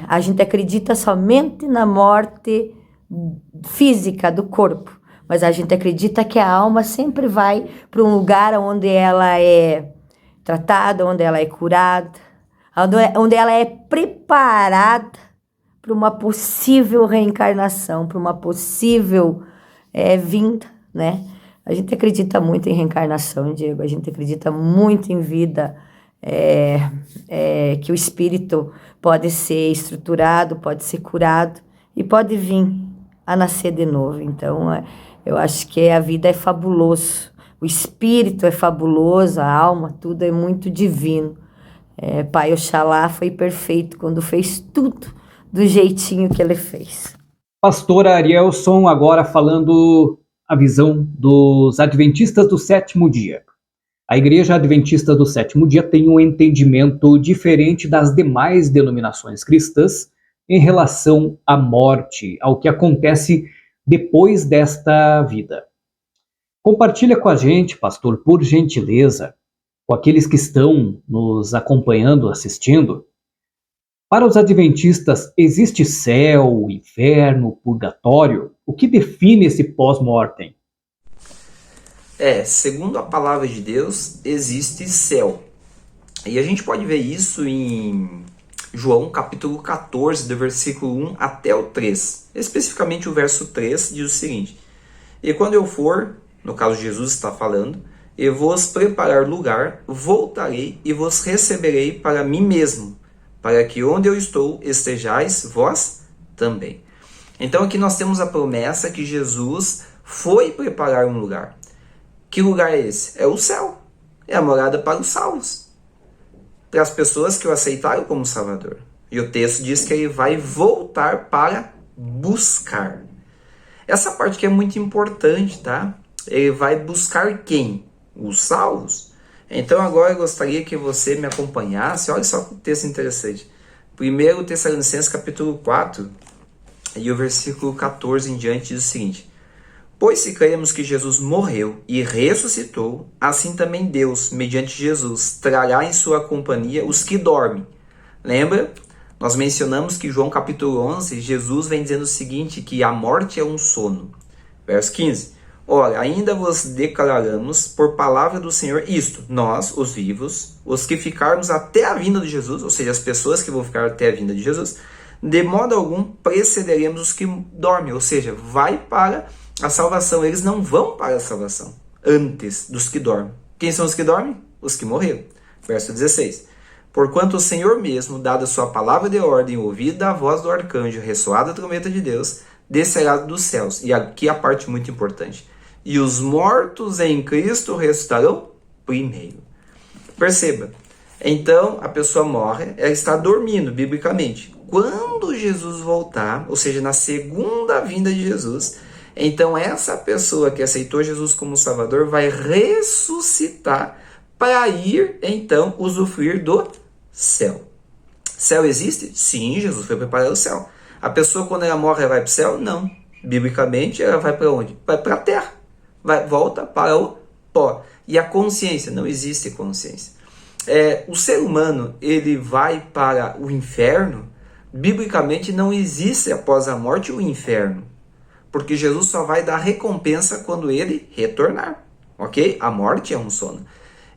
A gente acredita somente na morte física do corpo, mas a gente acredita que a alma sempre vai para um lugar onde ela é tratada, onde ela é curada, onde ela é preparada para uma possível reencarnação, para uma possível vinda, né? A gente acredita muito em reencarnação, Diego, a gente acredita muito em vida, que o espírito pode ser estruturado, pode ser curado e pode vir a nascer de novo. Então, eu acho que a vida é fabuloso, o espírito é fabuloso, a alma, tudo é muito divino. Pai Oxalá foi perfeito quando fez tudo do jeitinho que ele fez. Pastora Arielson, agora falando a visão dos adventistas do sétimo dia. A Igreja Adventista do Sétimo Dia tem um entendimento diferente das demais denominações cristãs em relação à morte, ao que acontece depois desta vida. Compartilha com a gente, pastor, por gentileza, com aqueles que estão nos acompanhando, assistindo. Para os adventistas, existe céu, inferno, purgatório? O que define esse pós-mortem? Segundo a palavra de Deus, existe céu. E a gente pode ver isso em João capítulo 14, do versículo 1 até o 3. Especificamente o verso 3 diz o seguinte: E quando eu for, no caso Jesus está falando, e vos preparar lugar, voltarei e vos receberei para mim mesmo, para que onde eu estou estejais vós também. Então aqui nós temos a promessa que Jesus foi preparar um lugar. Que lugar é esse? É o céu. É a morada para os salvos, para as pessoas que o aceitaram como Salvador. E o texto diz que ele vai voltar para buscar. Essa parte que é muito importante, tá? Ele vai buscar quem? Os salvos. Então agora eu gostaria que você me acompanhasse. Olha só que texto interessante. 1 Tessalonicenses capítulo 4 e o versículo 14 em diante diz o seguinte: Pois se cremos que Jesus morreu e ressuscitou, assim também Deus, mediante Jesus, trará em sua companhia os que dormem. Lembra? Nós mencionamos que João capítulo 11, Jesus vem dizendo o seguinte, que a morte é um sono. Verso 15. Ora, ainda vos declaramos por palavra do Senhor isto, nós, os vivos, os que ficarmos até a vinda de Jesus, ou seja, as pessoas que vão ficar até a vinda de Jesus, de modo algum precederemos os que dormem, ou seja, vai para a salvação. Eles não vão para a salvação antes dos que dormem. Quem são os que dormem? Os que morreram. Verso 16. Porquanto o Senhor mesmo, dada a sua palavra de ordem, ouvida a voz do arcanjo, ressoada a trombeta de Deus, descerá dos céus. E aqui a parte muito importante. E os mortos em Cristo ressuscitarão primeiro. Perceba. Então, a pessoa morre, ela está dormindo, biblicamente. Quando Jesus voltar, ou seja, na segunda vinda de Jesus, então essa pessoa que aceitou Jesus como Salvador vai ressuscitar para ir, então, usufruir do céu. Céu existe? Sim, Jesus foi preparar o céu. A pessoa, quando ela morre, ela vai para o céu? Não. Biblicamente, ela vai para onde? Vai para a terra. Volta para o pó. E a consciência? Não existe consciência. O ser humano, ele vai para o inferno? Biblicamente, não existe após a morte o inferno. Porque Jesus só vai dar recompensa quando ele retornar. Ok? A morte é um sono.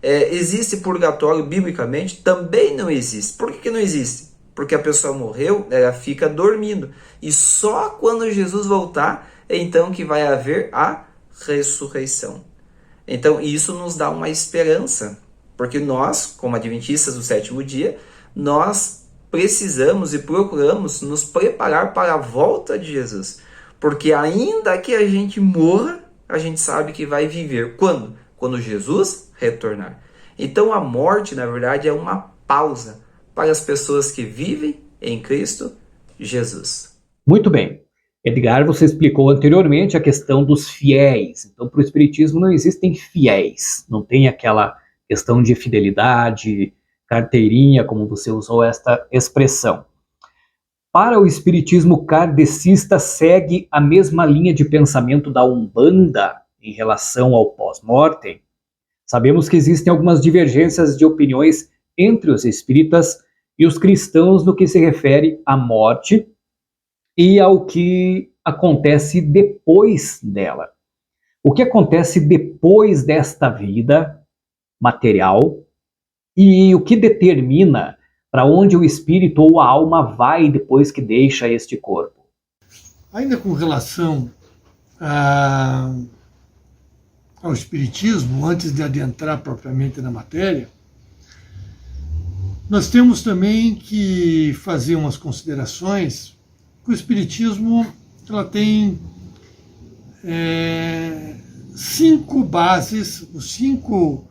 Existe purgatório biblicamente? Também não existe. Por que não existe? Porque a pessoa morreu, ela fica dormindo. E só quando Jesus voltar, é então que vai haver a ressurreição. Então isso nos dá uma esperança. Porque nós, como adventistas do sétimo dia, nós precisamos e procuramos nos preparar para a volta de Jesus. Porque ainda que a gente morra, a gente sabe que vai viver. Quando? Quando Jesus retornar. Então a morte, na verdade, é uma pausa para as pessoas que vivem em Cristo Jesus. Muito bem. Edgar, você explicou anteriormente a questão dos fiéis. Então, para o Espiritismo não existem fiéis. Não tem aquela questão de fidelidade, carteirinha, como você usou esta expressão. Para o Espiritismo kardecista, segue a mesma linha de pensamento da Umbanda em relação ao pós-mortem. Sabemos que existem algumas divergências de opiniões entre os espíritas e os cristãos no que se refere à morte e ao que acontece depois dela. O que acontece depois desta vida material e o que determina para onde o espírito ou a alma vai depois que deixa este corpo. Ainda com relação ao espiritismo, antes de adentrar propriamente na matéria, nós temos também que fazer umas considerações que o espiritismo ela tem 5 bases, os 5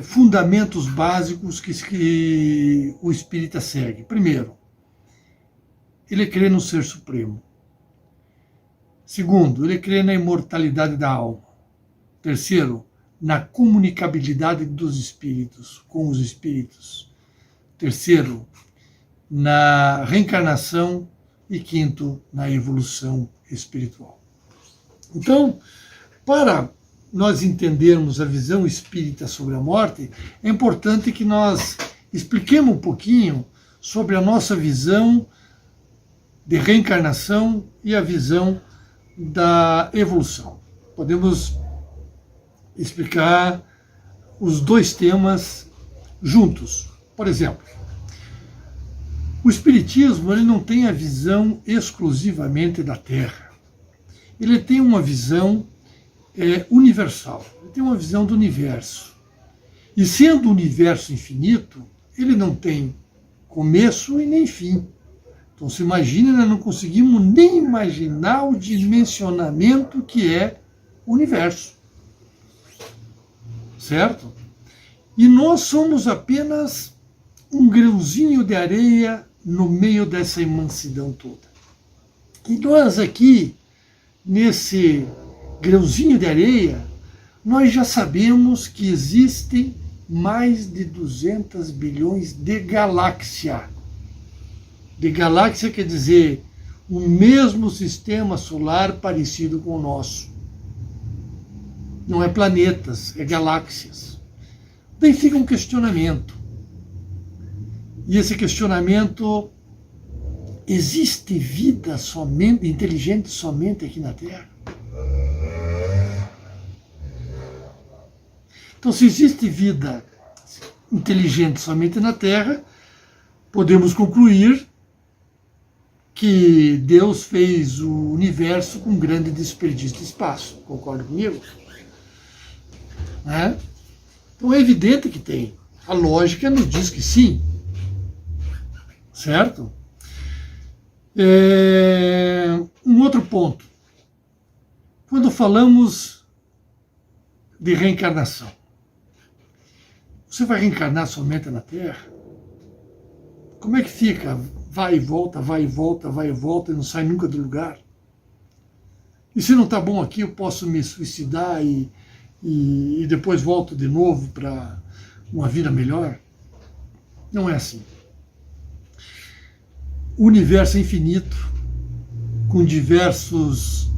fundamentos básicos que o espírita segue. Primeiro, ele crê no Ser Supremo. Segundo, ele crê na imortalidade da alma. Terceiro, na comunicabilidade dos espíritos com os espíritos. Terceiro, na reencarnação. E quinto, na evolução espiritual. Então, para nós entendermos a visão espírita sobre a morte, é importante que nós expliquemos um pouquinho sobre a nossa visão de reencarnação e a visão da evolução. Podemos explicar os dois temas juntos. Por exemplo, o Espiritismo ele não tem a visão exclusivamente da Terra. Ele tem uma visão universal, ele tem uma visão do universo. E sendo o universo infinito, ele não tem começo e nem fim. Então, se imagina, nós não conseguimos nem imaginar o dimensionamento que é o universo. Certo? E nós somos apenas um grãozinho de areia no meio dessa imensidão toda. E nós aqui, nesse grãozinho de areia, nós já sabemos que existem mais de 200 bilhões de galáxias. De galáxia quer dizer o mesmo sistema solar parecido com o nosso. Não é planetas, é galáxias. Daí fica um questionamento. E esse questionamento: existe vida somente, inteligente somente aqui na Terra? Então, se existe vida inteligente somente na Terra, podemos concluir que Deus fez o universo com um grande desperdício de espaço. Concorda comigo? Né? Então é evidente que tem. A lógica nos diz que sim. Certo? Um outro ponto. Quando falamos de reencarnação, você vai reencarnar somente na Terra? Como é que fica? Vai e volta, vai e volta, vai e volta e não sai nunca do lugar? E se não está bom aqui, eu posso me suicidar e depois volto de novo para uma vida melhor? Não é assim. O universo é infinito, com diversas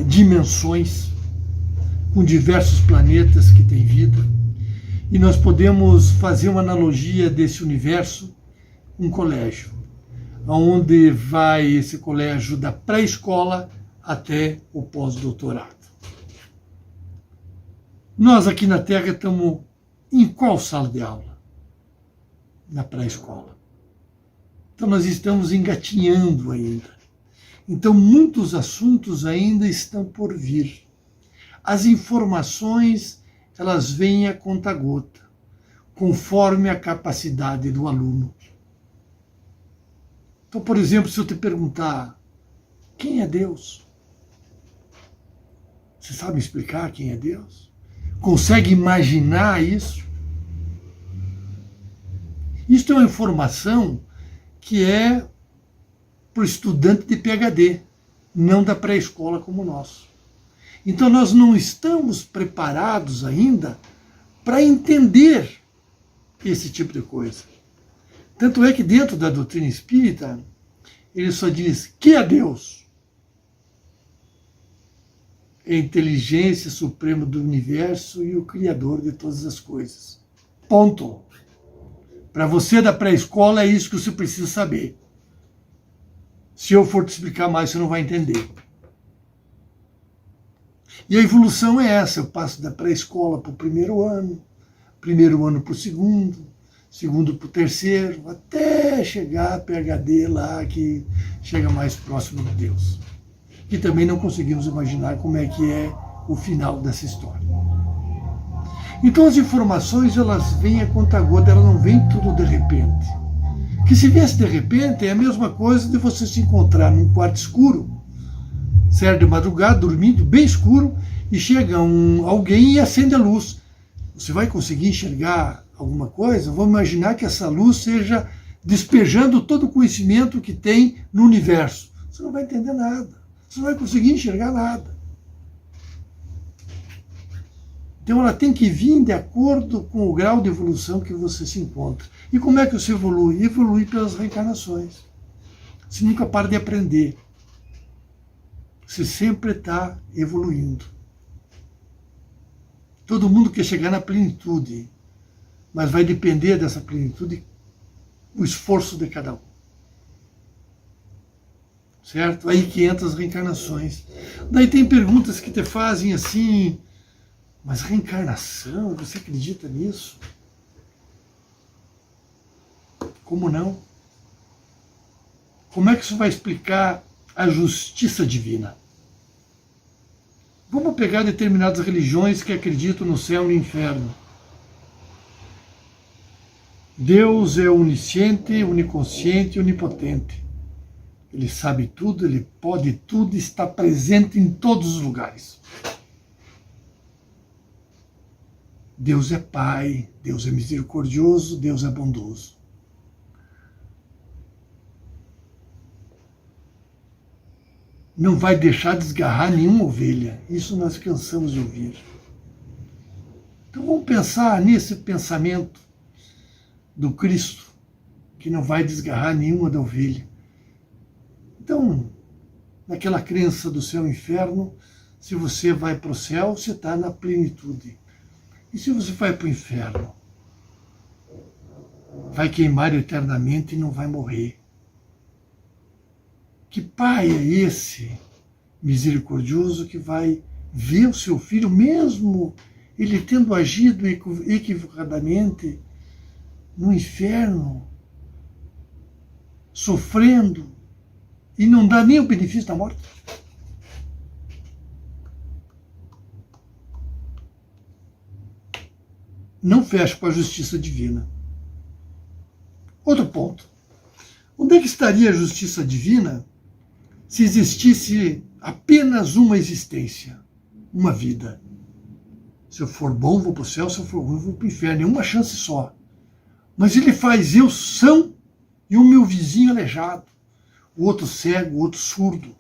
dimensões, com diversos planetas que têm vida. E nós podemos fazer uma analogia desse universo, um colégio, onde vai esse colégio da pré-escola até o pós-doutorado. Nós aqui na Terra estamos em qual sala de aula? Na pré-escola. Então nós estamos engatinhando ainda. Então muitos assuntos ainda estão por vir. As informações, elas vêm a conta-gota, conforme a capacidade do aluno. Então, por exemplo, se eu te perguntar, quem é Deus? Você sabe explicar quem é Deus? Consegue imaginar isso? Isso é uma informação que é para o estudante de PhD, não da pré-escola como nós. Então nós não estamos preparados ainda para entender esse tipo de coisa. Tanto é que dentro da doutrina espírita, ele só diz que é Deus. É a inteligência suprema do universo e o Criador de todas as coisas. Ponto. Para você da pré-escola é isso que você precisa saber. Se eu for te explicar mais, você não vai entender. E a evolução é essa. Eu passo da pré-escola para o primeiro ano para o segundo para o terceiro, até chegar a PhD lá, que chega mais próximo de Deus. E também não conseguimos imaginar como é que é o final dessa história. Então as informações, elas vêm a conta-gota, elas não vêm tudo de repente. Que se viesse de repente é a mesma coisa de você se encontrar num quarto escuro, certo, de madrugada, dormindo, bem escuro, e chega alguém e acende a luz. Você vai conseguir enxergar alguma coisa? Vamos imaginar que essa luz seja despejando todo o conhecimento que tem no universo. Você não vai entender nada. Você não vai conseguir enxergar nada. Então ela tem que vir de acordo com o grau de evolução que você se encontra. E como é que você evolui? Evolui pelas reencarnações. Você nunca para de aprender. Você sempre está evoluindo. Todo mundo quer chegar na plenitude, mas vai depender dessa plenitude o esforço de cada um. Certo? Aí que entram as reencarnações. Daí tem perguntas que te fazem assim, mas reencarnação, você acredita nisso? Como não? Como é que isso vai explicar a justiça divina? Vamos pegar determinadas religiões que acreditam no céu e no inferno. Deus é onisciente, oniconsciente e onipotente. Ele sabe tudo, ele pode tudo, está presente em todos os lugares. Deus é Pai, Deus é misericordioso, Deus é bondoso. Não vai deixar desgarrar nenhuma ovelha. Isso nós cansamos de ouvir. Então vamos pensar nesse pensamento do Cristo, que não vai desgarrar nenhuma da ovelha. Então, naquela crença do céu e inferno, se você vai para o céu, você está na plenitude. E se você vai para o inferno? Vai queimar eternamente e não vai morrer. Que pai é esse misericordioso que vai ver o seu filho, mesmo ele tendo agido equivocadamente no inferno, sofrendo, e não dá nem o benefício da morte? Não fecha com a justiça divina. Outro ponto. Onde é que estaria a justiça divina se existisse apenas uma existência, uma vida? Se eu for bom, vou para o céu, se eu for ruim, vou para o inferno. É uma chance só. Mas ele faz eu são e o meu vizinho aleijado, o outro cego, o outro surdo.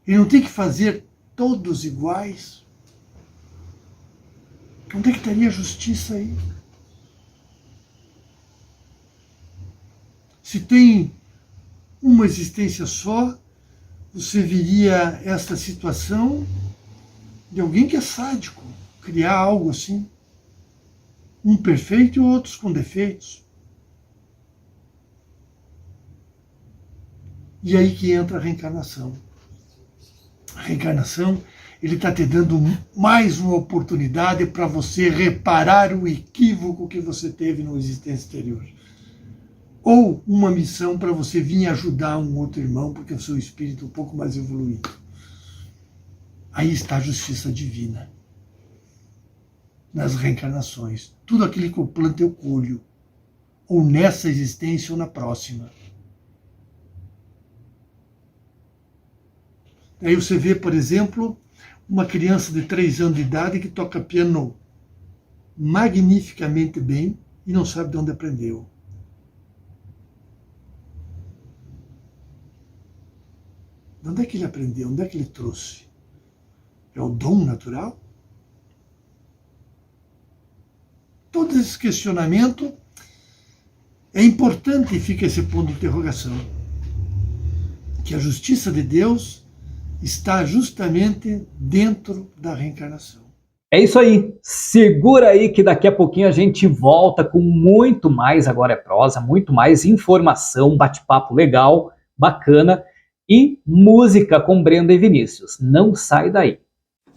Ele não tem que fazer todos iguais? Onde é que estaria a justiça aí? Se tem uma existência só, você veria essa situação de alguém que é sádico, criar algo assim. Um perfeito e outros com defeitos. E aí que entra a reencarnação. A reencarnação, ele está te dando mais uma oportunidade para você reparar o equívoco que você teve na existência anterior. Ou uma missão para você vir ajudar um outro irmão, porque o seu espírito é um pouco mais evoluído. Aí está a justiça divina. Nas reencarnações. Tudo aquilo que eu planto eu colho. Ou nessa existência ou na próxima. Aí você vê, por exemplo, uma criança de 3 anos de idade que toca piano magnificamente bem e não sabe de onde aprendeu. De onde é que ele aprendeu? Onde é que ele trouxe? É o dom natural? Todo esse questionamento é importante e fica esse ponto de interrogação. Que a justiça de Deus está justamente dentro da reencarnação. É isso aí. Segura aí que daqui a pouquinho a gente volta com muito mais, agora é prosa, muito mais informação, bate-papo legal, bacana e música com Brenda e Vinícius. Não sai daí.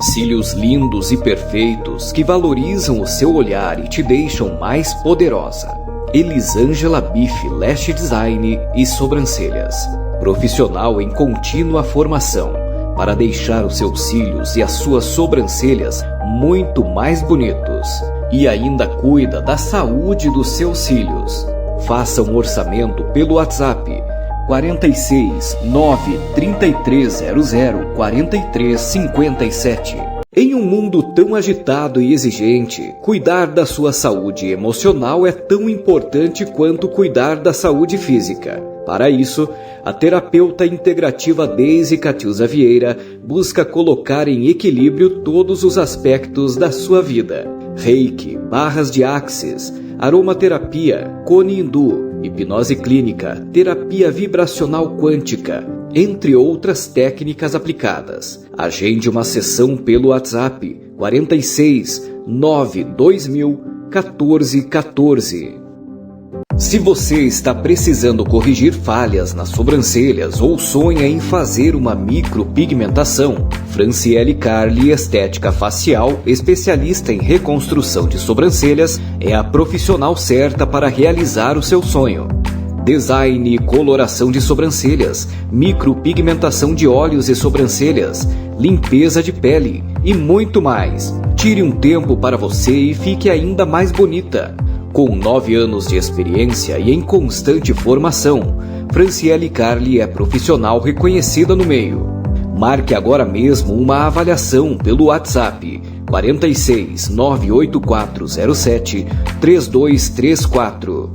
Cílios lindos e perfeitos que valorizam o seu olhar e te deixam mais poderosa. Elisângela Bife Lash Design e Sobrancelhas. Profissional em contínua formação para deixar os seus cílios e as suas sobrancelhas muito mais bonitos. E ainda cuida da saúde dos seus cílios. Faça um orçamento pelo WhatsApp 46 93300 4357. Em um mundo tão agitado e exigente, cuidar da sua saúde emocional é tão importante quanto cuidar da saúde física. Para isso, a terapeuta integrativa Deise Catiusa Vieira busca colocar em equilíbrio todos os aspectos da sua vida. Reiki, barras de axis, aromaterapia, cone hindu, hipnose clínica, terapia vibracional quântica, entre outras técnicas aplicadas. Agende uma sessão pelo WhatsApp 46 92000 1414. Se você está precisando corrigir falhas nas sobrancelhas ou sonha em fazer uma micropigmentação, Franciele Carli Estética Facial, especialista em reconstrução de sobrancelhas, é a profissional certa para realizar o seu sonho. Design e coloração de sobrancelhas, micropigmentação de olhos e sobrancelhas, limpeza de pele e muito mais. Tire um tempo para você e fique ainda mais bonita. Com 9 anos de experiência e em constante formação, Franciele Carli é profissional reconhecida no meio. Marque agora mesmo uma avaliação pelo WhatsApp 46 98407 3234.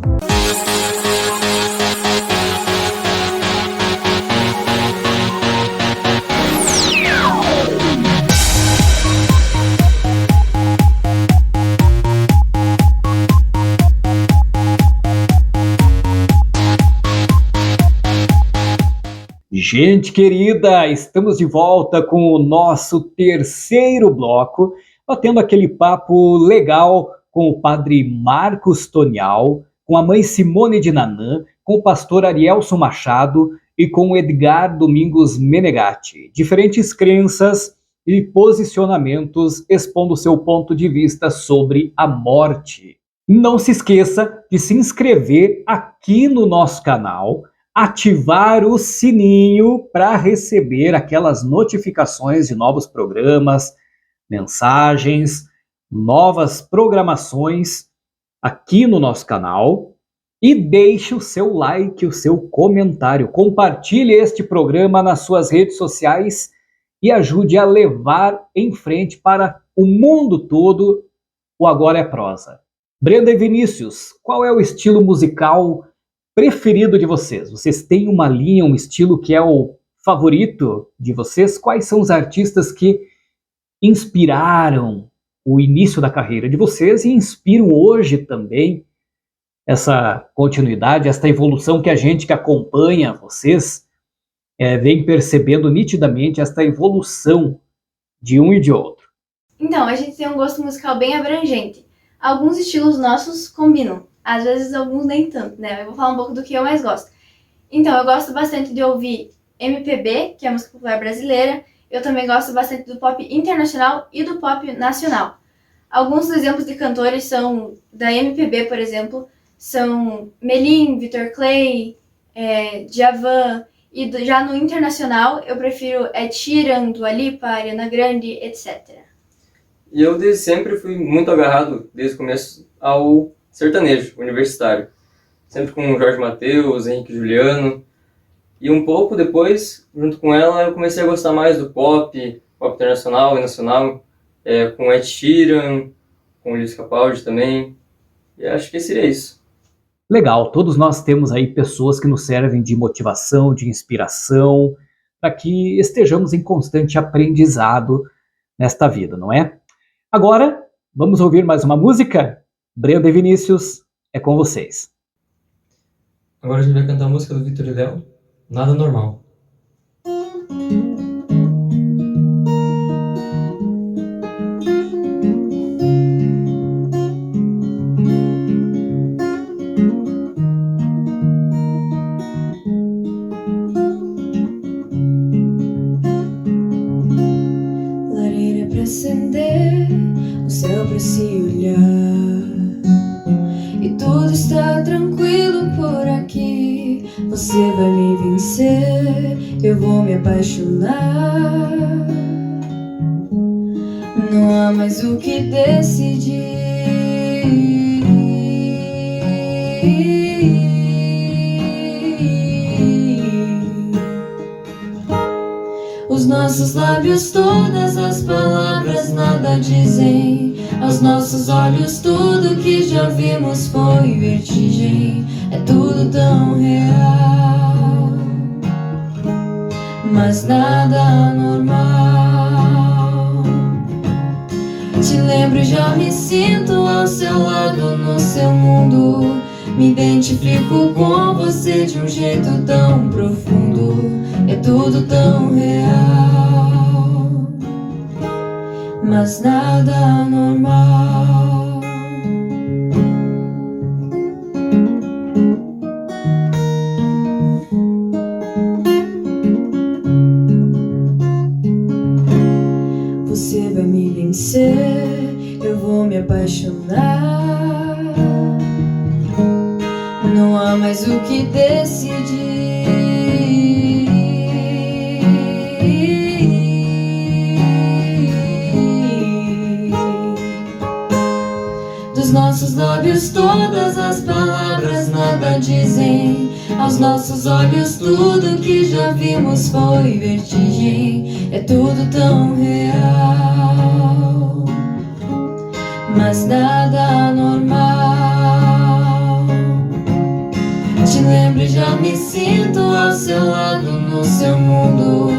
Gente querida, estamos de volta com o nosso terceiro bloco, batendo aquele papo legal com o padre Marcos Tonial, com a mãe Simone de Nanã, com o pastor Arielson Machado e com o Edgar Domingos Menegatti. Diferentes crenças e posicionamentos expondo seu ponto de vista sobre a morte. Não se esqueça de se inscrever aqui no nosso canal, ativar o sininho para receber aquelas notificações de novos programas, mensagens, novas programações aqui no nosso canal e deixe o seu like, o seu comentário. Compartilhe este programa nas suas redes sociais e ajude a levar em frente para o mundo todo o Agora é Prosa. Brenda e Vinícius, qual é o estilo musical preferido de vocês? Vocês têm uma linha, um estilo que é o favorito de vocês? Quais são os artistas que inspiraram o início da carreira de vocês e inspiram hoje também essa continuidade, essa evolução que a gente que acompanha vocês vem percebendo nitidamente essa evolução de um e de outro? Então, a gente tem um gosto musical bem abrangente. Alguns estilos nossos combinam. Às vezes alguns nem tanto, né? Eu vou falar um pouco do que eu mais gosto. Então, eu gosto bastante de ouvir MPB, que é a música popular brasileira. Eu também gosto bastante do pop internacional e do pop nacional. Alguns exemplos de cantores são, da MPB, por exemplo, são Melim, Vitor Clay, Djavan. E já no internacional, eu prefiro Ed Sheeran, Dua Lipa, Ariana Grande, etc. E eu desde sempre fui muito agarrado, desde o começo, ao sertanejo universitário. Sempre com Jorge Mateus, Henrique Juliano. E um pouco depois, junto com ela, eu comecei a gostar mais do pop internacional e nacional, com Ed Sheeran, com Luiz Capaldi também. E acho que seria isso. Legal, todos nós temos aí pessoas que nos servem de motivação, de inspiração, para que estejamos em constante aprendizado nesta vida, não é? Agora, vamos ouvir mais uma música? Brenda e Vinícius, é com vocês. Agora a gente vai cantar a música do Vitor e Léo, Nada Normal. Lareira pra acender, o céu pra se olhar. Tudo está tranquilo por aqui. Você vai me vencer, eu vou me apaixonar. Não há mais o que decidir. Os nossos lábios, todas as palavras nada dizem. Aos nossos olhos tudo que já vimos foi vertigem. É tudo tão real, mas nada normal. Te lembro e já me sinto ao seu lado, no seu mundo. Me identifico com você de um jeito tão profundo. É tudo tão real, mas nada normal. Você vai me vencer, eu vou me apaixonar. Não há mais o que decidir. Dos nossos lábios todas as palavras nada dizem. Aos nossos olhos tudo que já vimos foi vertigem. É tudo tão real, mas nada normal. Te lembro e já me sinto ao seu lado, no seu mundo.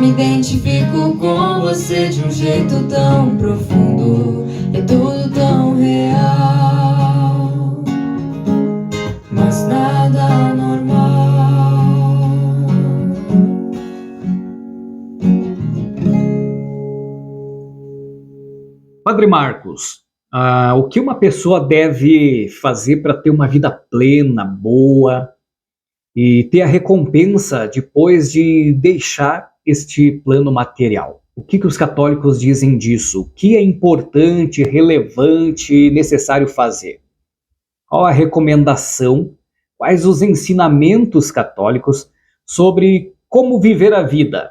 Me identifico com você de um jeito tão profundo. É tudo tão real, mas nada normal. Padre Marcos, o que uma pessoa deve fazer para ter uma vida plena, boa e ter a recompensa depois de deixar este plano material? O que os católicos dizem disso? O que é importante, relevante e necessário fazer? Qual a recomendação? Quais os ensinamentos católicos sobre como viver a vida?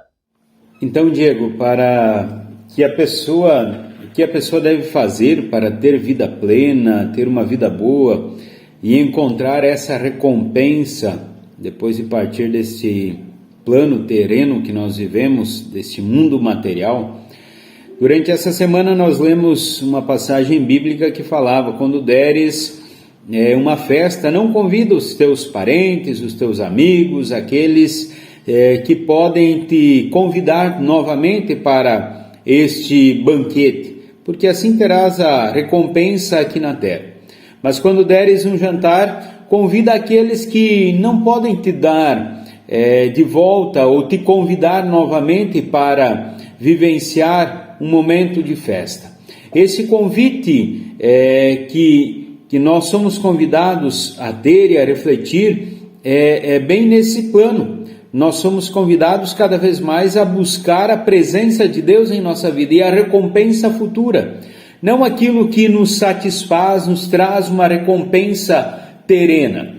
Então, Diego, para que a pessoa deve fazer para ter vida plena, ter uma vida boa e encontrar essa recompensa depois de partir desse plano terreno que nós vivemos, desse mundo material. Durante essa semana nós lemos uma passagem bíblica que falava: quando deres uma festa, não convida os teus parentes, os teus amigos, aqueles que podem te convidar novamente para este banquete, porque assim terás a recompensa aqui na terra. Mas quando deres um jantar, convida aqueles que não podem te dar de volta ou te convidar novamente para vivenciar um momento de festa. Esse convite que nós somos convidados a ter e a refletir é bem nesse plano. Nós somos convidados cada vez mais a buscar a presença de Deus em nossa vida e a recompensa futura. Não aquilo que nos satisfaz, nos traz uma recompensa terrena.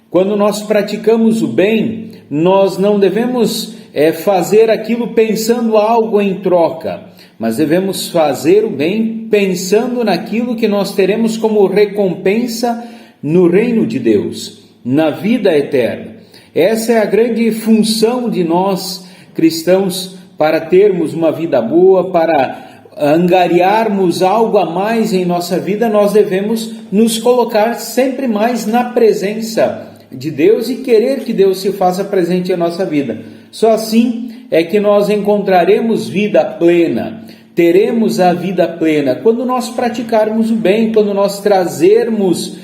Quando nós praticamos o bem, nós não devemos fazer aquilo pensando algo em troca, mas devemos fazer o bem pensando naquilo que nós teremos como recompensa no reino de Deus, na vida eterna. Essa é a grande função de nós cristãos para termos uma vida boa, para angariarmos algo a mais em nossa vida. Nós devemos nos colocar sempre mais na presença de Deus e querer que Deus se faça presente em nossa vida. Só assim é que nós encontraremos vida plena, teremos a vida plena, quando nós praticarmos o bem, quando nós trazermos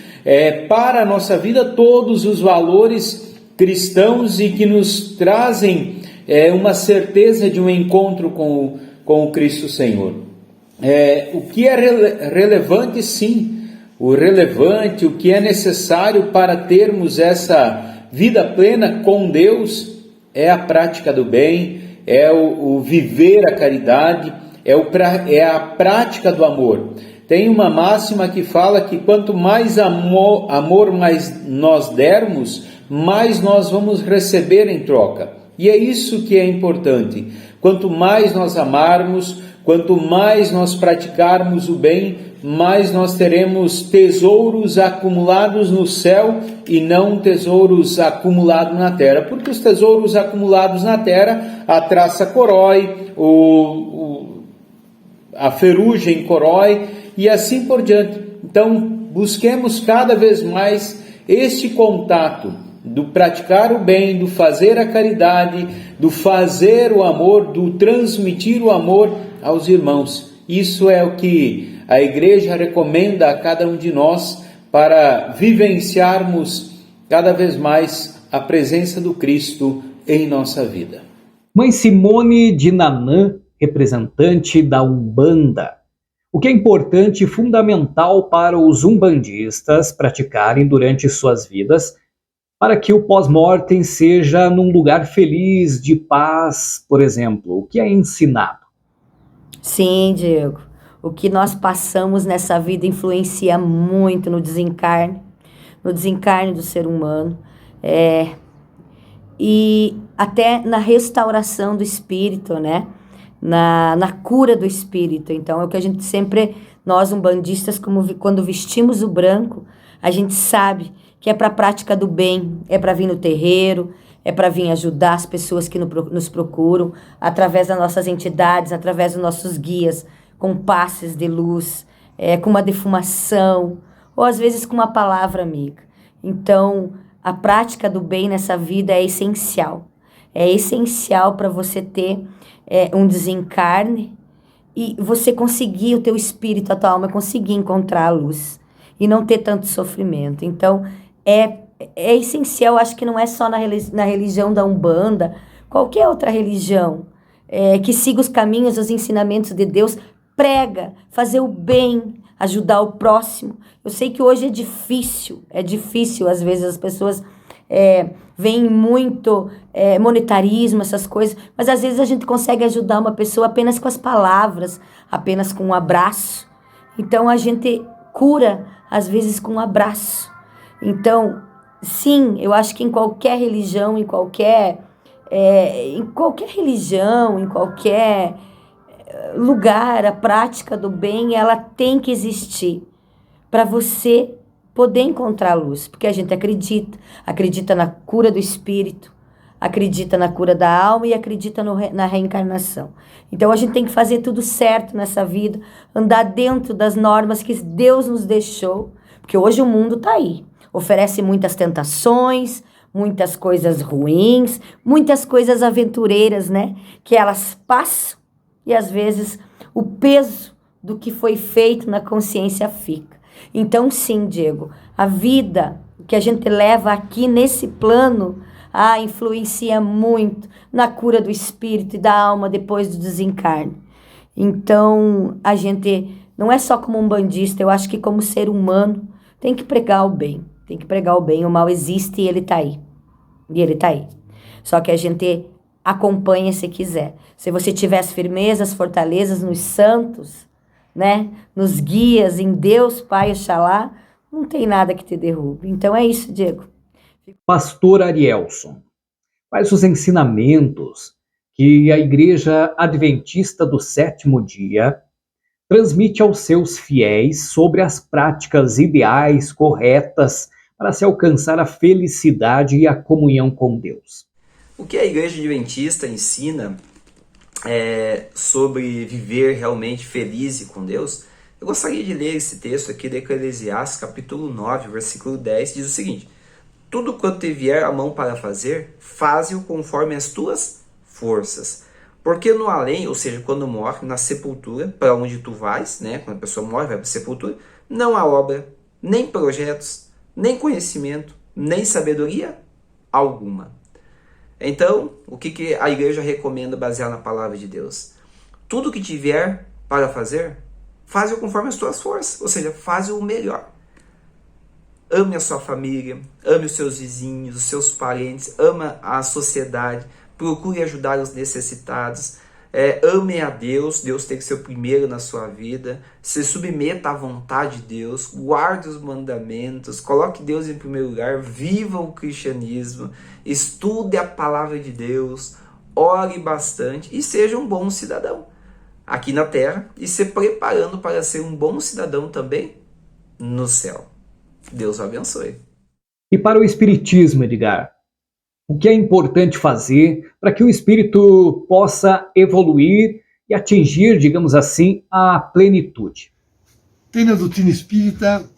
para a nossa vida todos os valores cristãos e que nos trazem uma certeza de um encontro com o Cristo Senhor. O que é relevante, sim, o relevante, o que é necessário para termos essa vida plena com Deus é a prática do bem, é o viver a caridade, é a prática do amor. Tem uma máxima que fala que quanto mais amor mais nós dermos, mais nós vamos receber em troca. E é isso que é importante. Quanto mais nós amarmos, quanto mais nós praticarmos o bem, mais nós teremos tesouros acumulados no céu e não tesouros acumulados na terra. Porque os tesouros acumulados na terra, a traça corói, a ferrugem corói e assim por diante. Então, busquemos cada vez mais este contato do praticar o bem, do fazer a caridade, do fazer o amor, do transmitir o amor aos irmãos. Isso é o que a Igreja recomenda a cada um de nós para vivenciarmos cada vez mais a presença do Cristo em nossa vida. Mãe Simone de Nanã, representante da Umbanda. O que é importante e fundamental para os umbandistas praticarem durante suas vidas para que o pós-mortem seja num lugar feliz, de paz, por exemplo? O que é ensinado? Sim, Diego. O que nós passamos nessa vida influencia muito no desencarne do ser humano, e até na restauração do espírito, né? Na cura do espírito. Então, é o que a gente sempre, nós umbandistas, quando vestimos o branco, a gente sabe que é para a prática do bem, é para vir no terreiro, é para vir ajudar as pessoas que nos procuram, através das nossas entidades, através dos nossos guias, com passes de luz, com uma defumação, ou às vezes com uma palavra amiga. Então, a prática do bem nessa vida é essencial. É essencial para você ter um desencarne e você conseguir, o teu espírito, a tua alma, conseguir encontrar a luz e não ter tanto sofrimento. Então, é essencial, acho que não é só na religião da Umbanda, qualquer outra religião que siga os caminhos, os ensinamentos de Deus, prega, fazer o bem, ajudar o próximo. Eu sei que hoje é difícil, às vezes as pessoas veem muito monetarismo, essas coisas, mas às vezes a gente consegue ajudar uma pessoa apenas com as palavras, apenas com um abraço. Então a gente cura, às vezes, com um abraço. Então, sim, eu acho que em qualquer religião, em qualquer lugar, a prática do bem, ela tem que existir para você poder encontrar a luz, porque a gente acredita na cura do espírito, acredita na cura da alma e acredita na reencarnação. Então a gente tem que fazer tudo certo nessa vida, andar dentro das normas que Deus nos deixou, porque hoje o mundo está aí, oferece muitas tentações, muitas coisas ruins, muitas coisas aventureiras, né? Que elas passam e às vezes o peso do que foi feito na consciência fica. Então sim, Diego, a vida que a gente leva aqui nesse plano influencia muito na cura do espírito e da alma depois do desencarne. Então a gente não é só como umbandista, eu acho que como ser humano tem que pregar o bem, o mal existe e ele está aí. Só que a gente acompanha se quiser. Se você tiver as firmezas, as fortalezas nos santos, né? Nos guias, em Deus, Pai, Oxalá, não tem nada que te derrube. Então é isso, Diego. Pastor Arielson, quais os ensinamentos que a Igreja Adventista do Sétimo Dia transmite aos seus fiéis sobre as práticas ideais, corretas, para se alcançar a felicidade e a comunhão com Deus? O que a Igreja Adventista ensina sobre viver realmente feliz e com Deus, eu gostaria de ler esse texto aqui de Eclesiastes, capítulo 9, versículo 10, diz o seguinte: tudo quanto te vier a mão para fazer, faze-o conforme as tuas forças. Porque no além, ou seja, quando morre, na sepultura, para onde tu vais, né, quando a pessoa morre, vai para a sepultura, não há obra, nem projetos, nem conhecimento, nem sabedoria alguma. Então, o que a igreja recomenda baseado na palavra de Deus? Tudo que tiver para fazer, faz-o conforme as tuas forças, ou seja, faz o melhor. Ame a sua família, ame os seus vizinhos, os seus parentes, ama a sociedade, procure ajudar os necessitados, ame a Deus, Deus tem que ser o primeiro na sua vida, se submeta à vontade de Deus, guarde os mandamentos, coloque Deus em primeiro lugar, viva o cristianismo, estude a palavra de Deus, ore bastante e seja um bom cidadão aqui na terra e se preparando para ser um bom cidadão também no céu. Deus o abençoe. E para o Espiritismo, Edgar, o que é importante fazer para que o espírito possa evoluir e atingir, digamos assim, a plenitude? Tem na doutrina espírita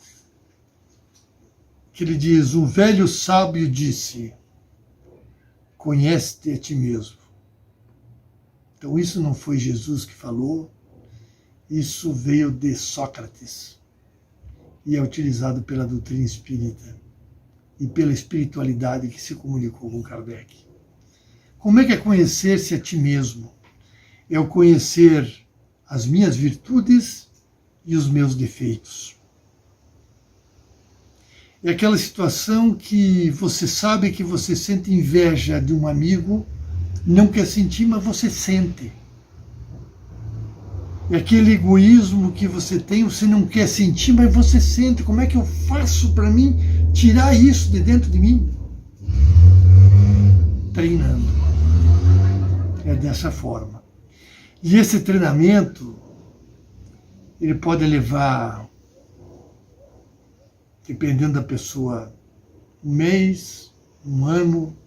que ele diz: um velho sábio disse, conhece-te a ti mesmo. Então isso não foi Jesus que falou, isso veio de Sócrates. e é utilizado pela doutrina espírita e pela espiritualidade que se comunicou com Kardec. Como é que é conhecer-se a ti mesmo? É o conhecer as minhas virtudes e os meus defeitos. É aquela situação que você sabe que você sente inveja de um amigo, não quer sentir, mas você sente. É aquele egoísmo que você tem, você não quer sentir, mas você sente. Como é que eu faço para mim tirar isso de dentro de mim? Treinando. É dessa forma. E esse treinamento, ele pode levar, dependendo da pessoa, um mês, um ano,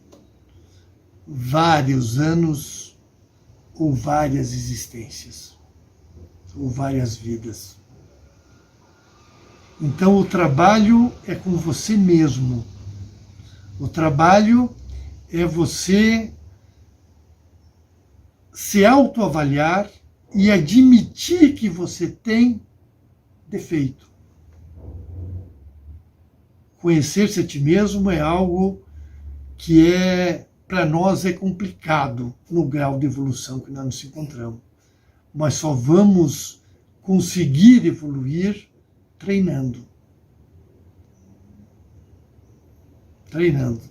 vários anos ou várias existências, ou várias vidas. Então o trabalho é com você mesmo. O trabalho é você se autoavaliar e admitir que você tem defeito. Conhecer-se a ti mesmo é algo que para nós é complicado no grau de evolução que nós nos encontramos. Mas só vamos conseguir evoluir treinando. Treinando.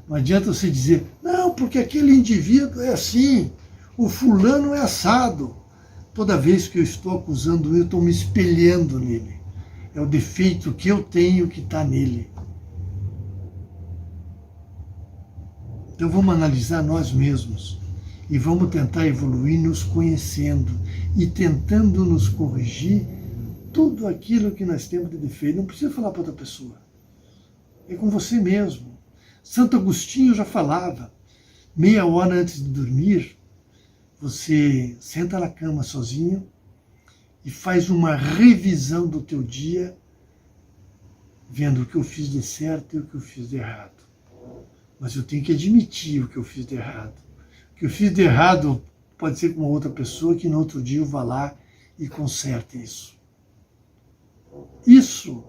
Não adianta você dizer, não, porque aquele indivíduo é assim, o fulano é assado. Toda vez que eu estou acusando ele, eu estou me espelhando nele. É o defeito que eu tenho que está nele. Então vamos analisar nós mesmos e vamos tentar evoluir nos conhecendo e tentando nos corrigir tudo aquilo que nós temos de defeito. Não precisa falar para outra pessoa. É com você mesmo. Santo Agostinho já falava, meia hora antes de dormir, você senta na cama sozinho e faz uma revisão do teu dia, vendo o que eu fiz de certo e o que eu fiz de errado. Mas eu tenho que admitir o que eu fiz de errado. O que eu fiz de errado pode ser com uma outra pessoa que no outro dia eu vá lá e conserte isso. Isso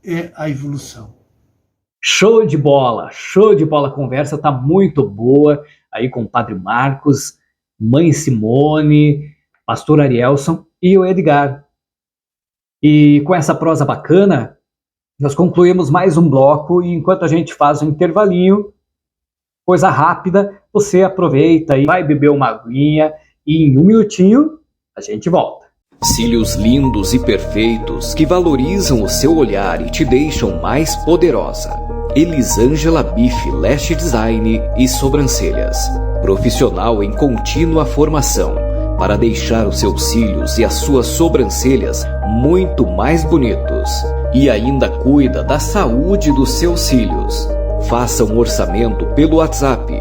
é a evolução. Show de bola, show de bola. A conversa está muito boa aí com o Padre Marcos, Mãe Simone, Pastor Arielson e o Edgar. E com essa prosa bacana, nós concluímos mais um bloco e enquanto a gente faz um intervalinho, coisa rápida, você aproveita e vai beber uma aguinha e em um minutinho a gente volta. Cílios lindos e perfeitos que valorizam o seu olhar e te deixam mais poderosa. Elisângela Bife Lash Design e Sobrancelhas. Profissional em contínua formação para deixar os seus cílios e as suas sobrancelhas muito mais bonitos. E ainda cuida da saúde dos seus cílios. Faça um orçamento pelo WhatsApp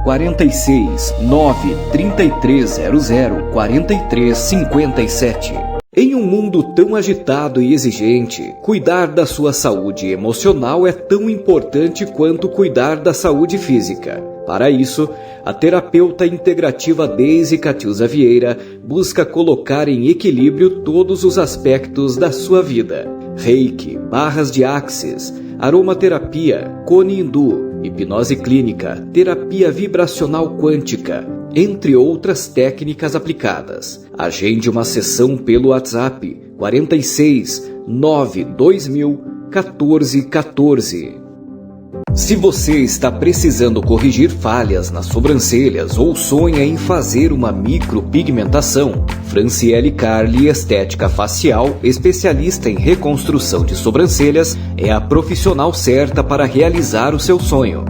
46 93300 4357. Em um mundo tão agitado e exigente, cuidar da sua saúde emocional é tão importante quanto cuidar da saúde física. Para isso, a terapeuta integrativa Deise Catiusa Vieira busca colocar em equilíbrio todos os aspectos da sua vida. Reiki, barras de axis, aromaterapia, cone hindu, hipnose clínica, terapia vibracional quântica, entre outras técnicas aplicadas. Agende uma sessão pelo WhatsApp 46 92000 1414. Se você está precisando corrigir falhas nas sobrancelhas ou sonha em fazer uma micropigmentação, Franciele Carli Estética Facial, especialista em reconstrução de sobrancelhas, é a profissional certa para realizar o seu sonho.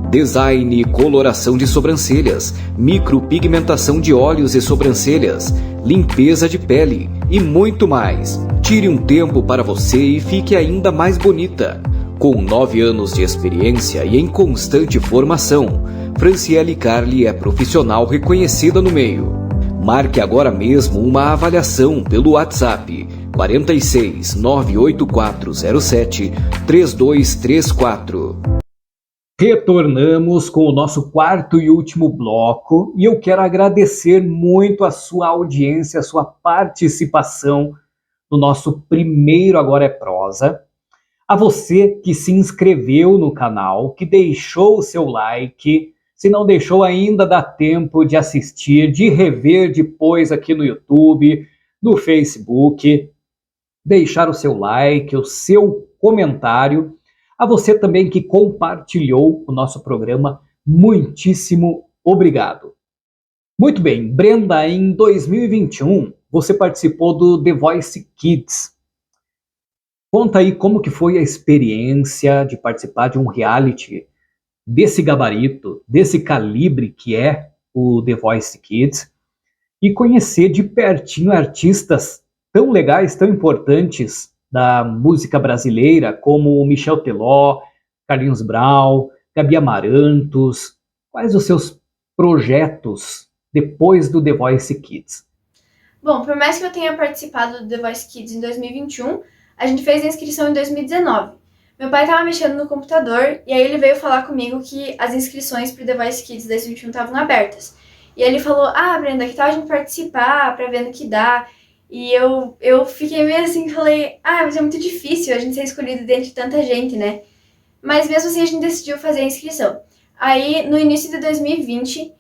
Design e coloração de sobrancelhas, micropigmentação de olhos e sobrancelhas, limpeza de pele e muito mais. Tire um tempo para você e fique ainda mais bonita. Com 9 anos de experiência e em constante formação, Franciele Carli é profissional reconhecida no meio. Marque agora mesmo uma avaliação pelo WhatsApp 46 98407 3234. Retornamos com o nosso quarto e último bloco e eu quero agradecer muito a sua audiência, a sua participação no nosso primeiro Agora é Prosa. A você que se inscreveu no canal, que deixou o seu like. Se não deixou ainda, dá tempo de assistir, de rever depois aqui no YouTube, no Facebook. Deixar o seu like, o seu comentário. A você também que compartilhou o nosso programa, muitíssimo obrigado. Muito bem, Brenda, em 2021 você participou do The Voice Kids. Conta aí como que foi a experiência de participar de um reality desse gabarito, desse calibre que é o The Voice Kids, e conhecer de pertinho artistas tão legais, tão importantes da música brasileira, como o Michel Teló, Carlinhos Brau, Gabi Amarantos. Quais os seus projetos depois do The Voice Kids? Bom, por mais que eu tenha participado do The Voice Kids em 2021, a gente fez a inscrição em 2019. Meu pai estava mexendo no computador e aí ele veio falar comigo que as inscrições para o The Voice Kids 2021 estavam abertas. E ele falou, Brenda, que tal a gente participar pra ver no que dá? E eu fiquei meio assim, falei, mas é muito difícil a gente ser escolhido dentro de tanta gente, né? Mas mesmo assim a gente decidiu fazer a inscrição. Aí, no início de 2020,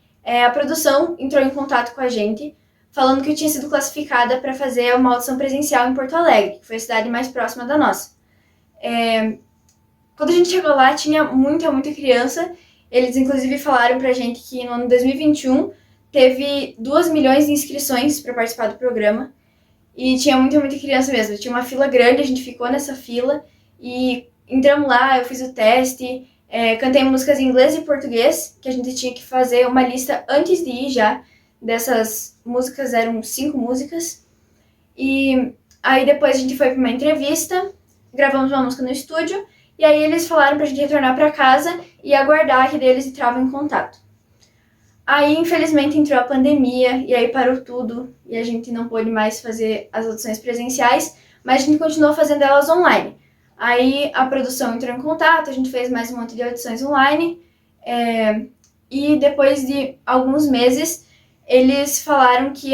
a produção entrou em contato com a gente, falando que eu tinha sido classificada para fazer uma audição presencial em Porto Alegre, que foi a cidade mais próxima da nossa. Quando a gente chegou lá, tinha muita criança. Eles, inclusive, falaram pra gente que no ano de 2021 teve 2 milhões de inscrições para participar do programa. E tinha muita criança mesmo. Tinha uma fila grande, a gente ficou nessa fila. E entramos lá, eu fiz o teste, cantei músicas em inglês e português, que a gente tinha que fazer uma lista antes de ir já. Dessas músicas, eram 5 músicas. E aí depois a gente foi para uma entrevista, gravamos uma música no estúdio, e aí eles falaram pra gente retornar para casa e aguardar que eles entravam em contato. Aí, infelizmente, entrou a pandemia, e aí parou tudo, e a gente não pôde mais fazer as audições presenciais, mas a gente continuou fazendo elas online. Aí a produção entrou em contato, a gente fez mais um monte de audições online, e depois de alguns meses, eles falaram que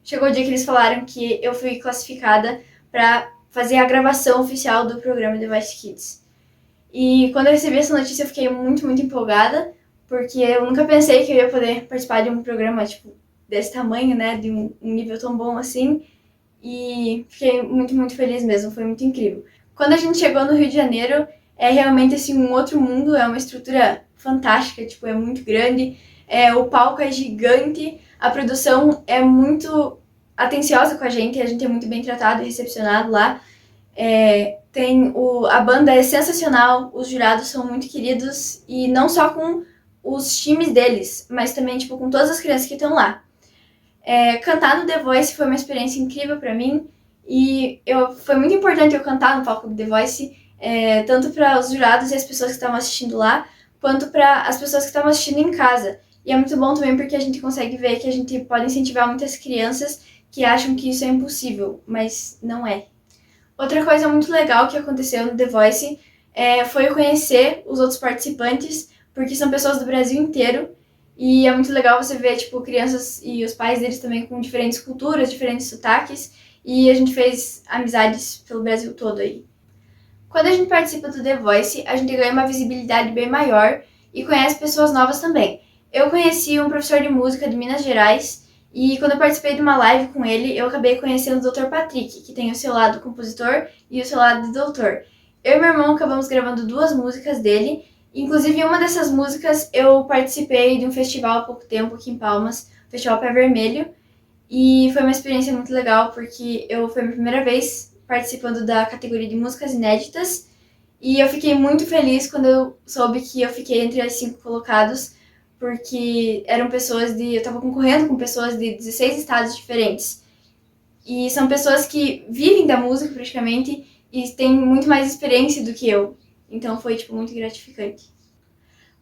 chegou o dia que eles falaram que eu fui classificada para fazer a gravação oficial do programa The Voice Kids. E quando eu recebi essa notícia, eu fiquei muito empolgada, porque eu nunca pensei que eu ia poder participar de um programa desse tamanho, né, de um nível tão bom assim, e fiquei muito feliz mesmo, foi muito incrível. Quando a gente chegou no Rio de Janeiro, é realmente assim, um outro mundo, é uma estrutura fantástica, é muito grande, o palco é gigante, a produção é muito atenciosa com a gente é muito bem tratado e recepcionado lá, a banda é sensacional, os jurados são muito queridos, e não só com os times deles, mas também com todas as crianças que estão lá. Cantar no The Voice foi uma experiência incrível para mim, e foi muito importante eu cantar no palco do The Voice, tanto para os jurados e as pessoas que estavam assistindo lá, quanto para as pessoas que estavam assistindo em casa. E é muito bom também porque a gente consegue ver que a gente pode incentivar muitas crianças que acham que isso é impossível, mas não é. Outra coisa muito legal que aconteceu no The Voice foi eu conhecer os outros participantes, porque são pessoas do Brasil inteiro, e é muito legal você ver, crianças e os pais deles também com diferentes culturas, diferentes sotaques, e a gente fez amizades pelo Brasil todo aí. Quando a gente participa do The Voice, a gente ganha uma visibilidade bem maior e conhece pessoas novas também. Eu conheci um professor de música de Minas Gerais, e quando eu participei de uma live com ele, eu acabei conhecendo o Dr. Patrick, que tem o seu lado compositor e o seu lado de doutor. Eu e meu irmão acabamos gravando 2 músicas dele. Inclusive, uma dessas músicas eu participei de um festival há pouco tempo aqui em Palmas, o Festival Pé Vermelho, e foi uma experiência muito legal porque foi a minha primeira vez participando da categoria de músicas inéditas, e eu fiquei muito feliz quando eu soube que eu fiquei entre as 5 colocados, porque eram eu estava concorrendo com pessoas de 16 estados diferentes, e são pessoas que vivem da música praticamente e têm muito mais experiência do que eu. Então foi, muito gratificante.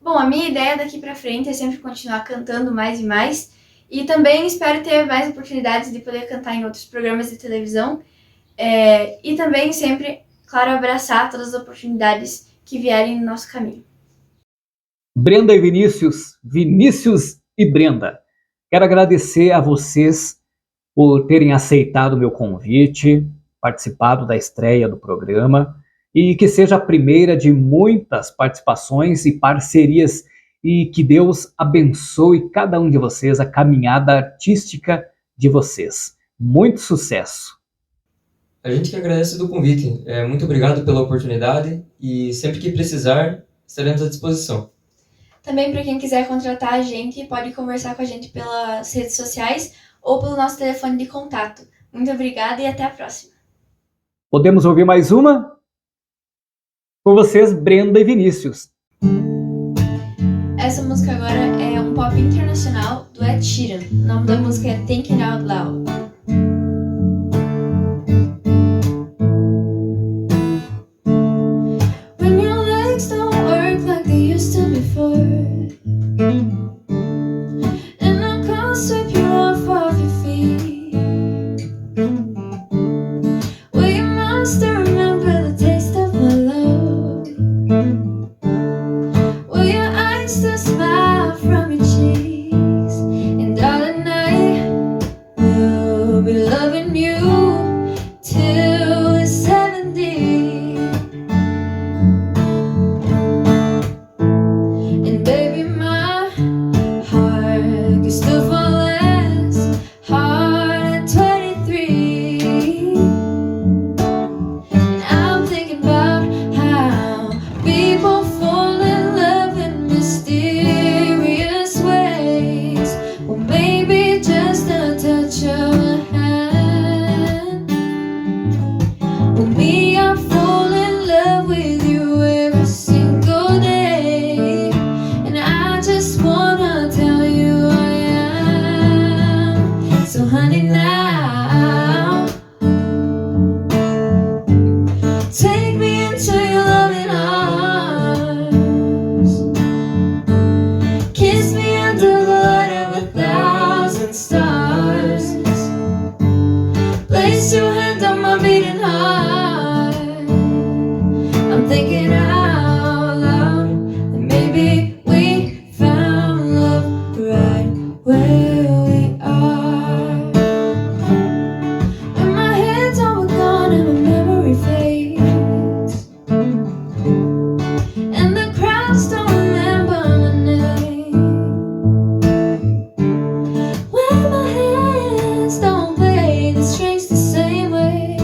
Bom, a minha ideia daqui pra frente é sempre continuar cantando mais e mais. E também espero ter mais oportunidades de poder cantar em outros programas de televisão. E também sempre, claro, abraçar todas as oportunidades que vierem no nosso caminho. Brenda e Vinícius e Brenda, quero agradecer a vocês por terem aceitado o meu convite, participado da estreia do programa, e que seja a primeira de muitas participações e parcerias, e que Deus abençoe cada um de vocês, a caminhada artística de vocês. Muito sucesso! A gente que agradece do convite. Muito obrigado pela oportunidade e sempre que precisar, estaremos à disposição. Também para quem quiser contratar a gente, pode conversar com a gente pelas redes sociais ou pelo nosso telefone de contato. Muito obrigada e até a próxima. Podemos ouvir mais uma? Com vocês, Brenda e Vinícius. Essa música agora é um pop internacional do Ed Sheeran. O nome da música é Thinking Out Loud. When your legs don't work like they used to before, and I can't sweep you off your feet, well, you must remember the taste of my love. Well, your eyes still smile from your cheeks, and darling, I will be loving you till we're 70. And baby, my heart can still fall less hard at 23. And I'm thinking about how people fall in love in mysterious ways. Well, maybe just a touch of a hand. Well, me, I fall in love with you every single day, and I just wanna tell you I am. So honey, now take me into your loving arms. Kiss me under the light of 1,000 stars. Place your hand on my beating heart. I'm thinking out loud that maybe we found love right where we are. When my head's all gone and my memory fades, and the crowds don't remember my name, when my hands don't play the strings the same way,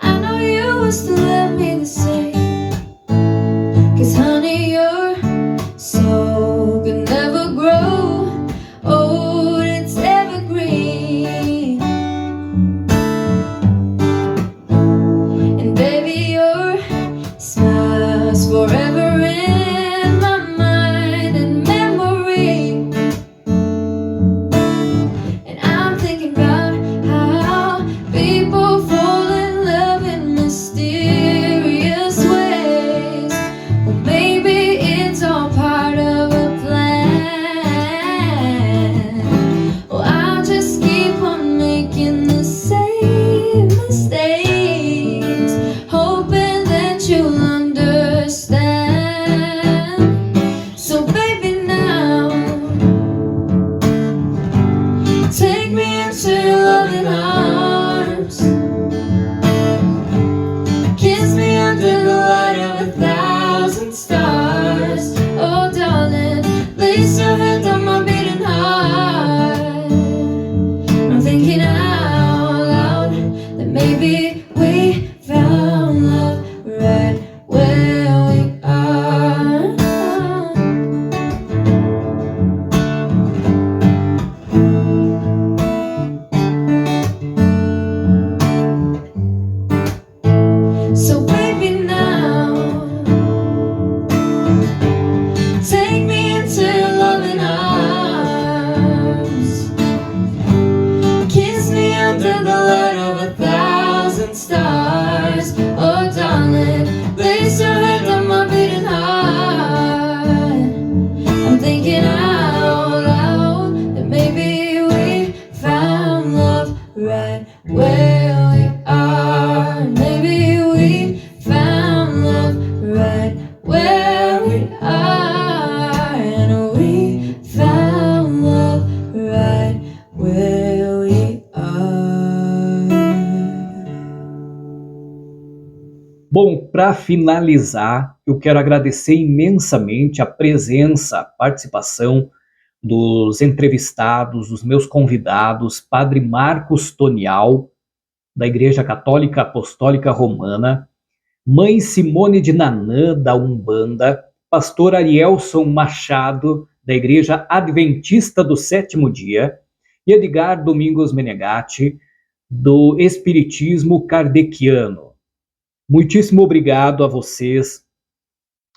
I know you will still love me the same. 'Cause honey, your soul could never grow old, it's evergreen. And baby, your smile's forever in my mind and memory. And I'm thinking about how people fall in love in mysterious ways. Well, maybe it's all part of a plan. Well, I'll just keep on making the same mistakes, hoping that you'll understand. So baby, now take me into your loving arms. Kiss me under the light of 1,000 stars. Oh darling, place your hand on my beating heart. I'm thinking out loud that maybe we found love right where we are. So baby, now take me into your loving arms. Kiss me under the light of 1,000 stars. Oh darling, place your hand on my beating heart. I'm thinking out loud that maybe we found love right where we are. Maybe we found love right where we are. And we found love right where para finalizar, eu quero agradecer imensamente a presença, a participação dos entrevistados, dos meus convidados, Padre Marcos Tonial, da Igreja Católica Apostólica Romana, Mãe Simone de Nanã, da Umbanda, Pastor Arielson Machado, da Igreja Adventista do Sétimo Dia, e Edgar Domingos Menegatti, do Espiritismo Kardeciano. Muitíssimo obrigado a vocês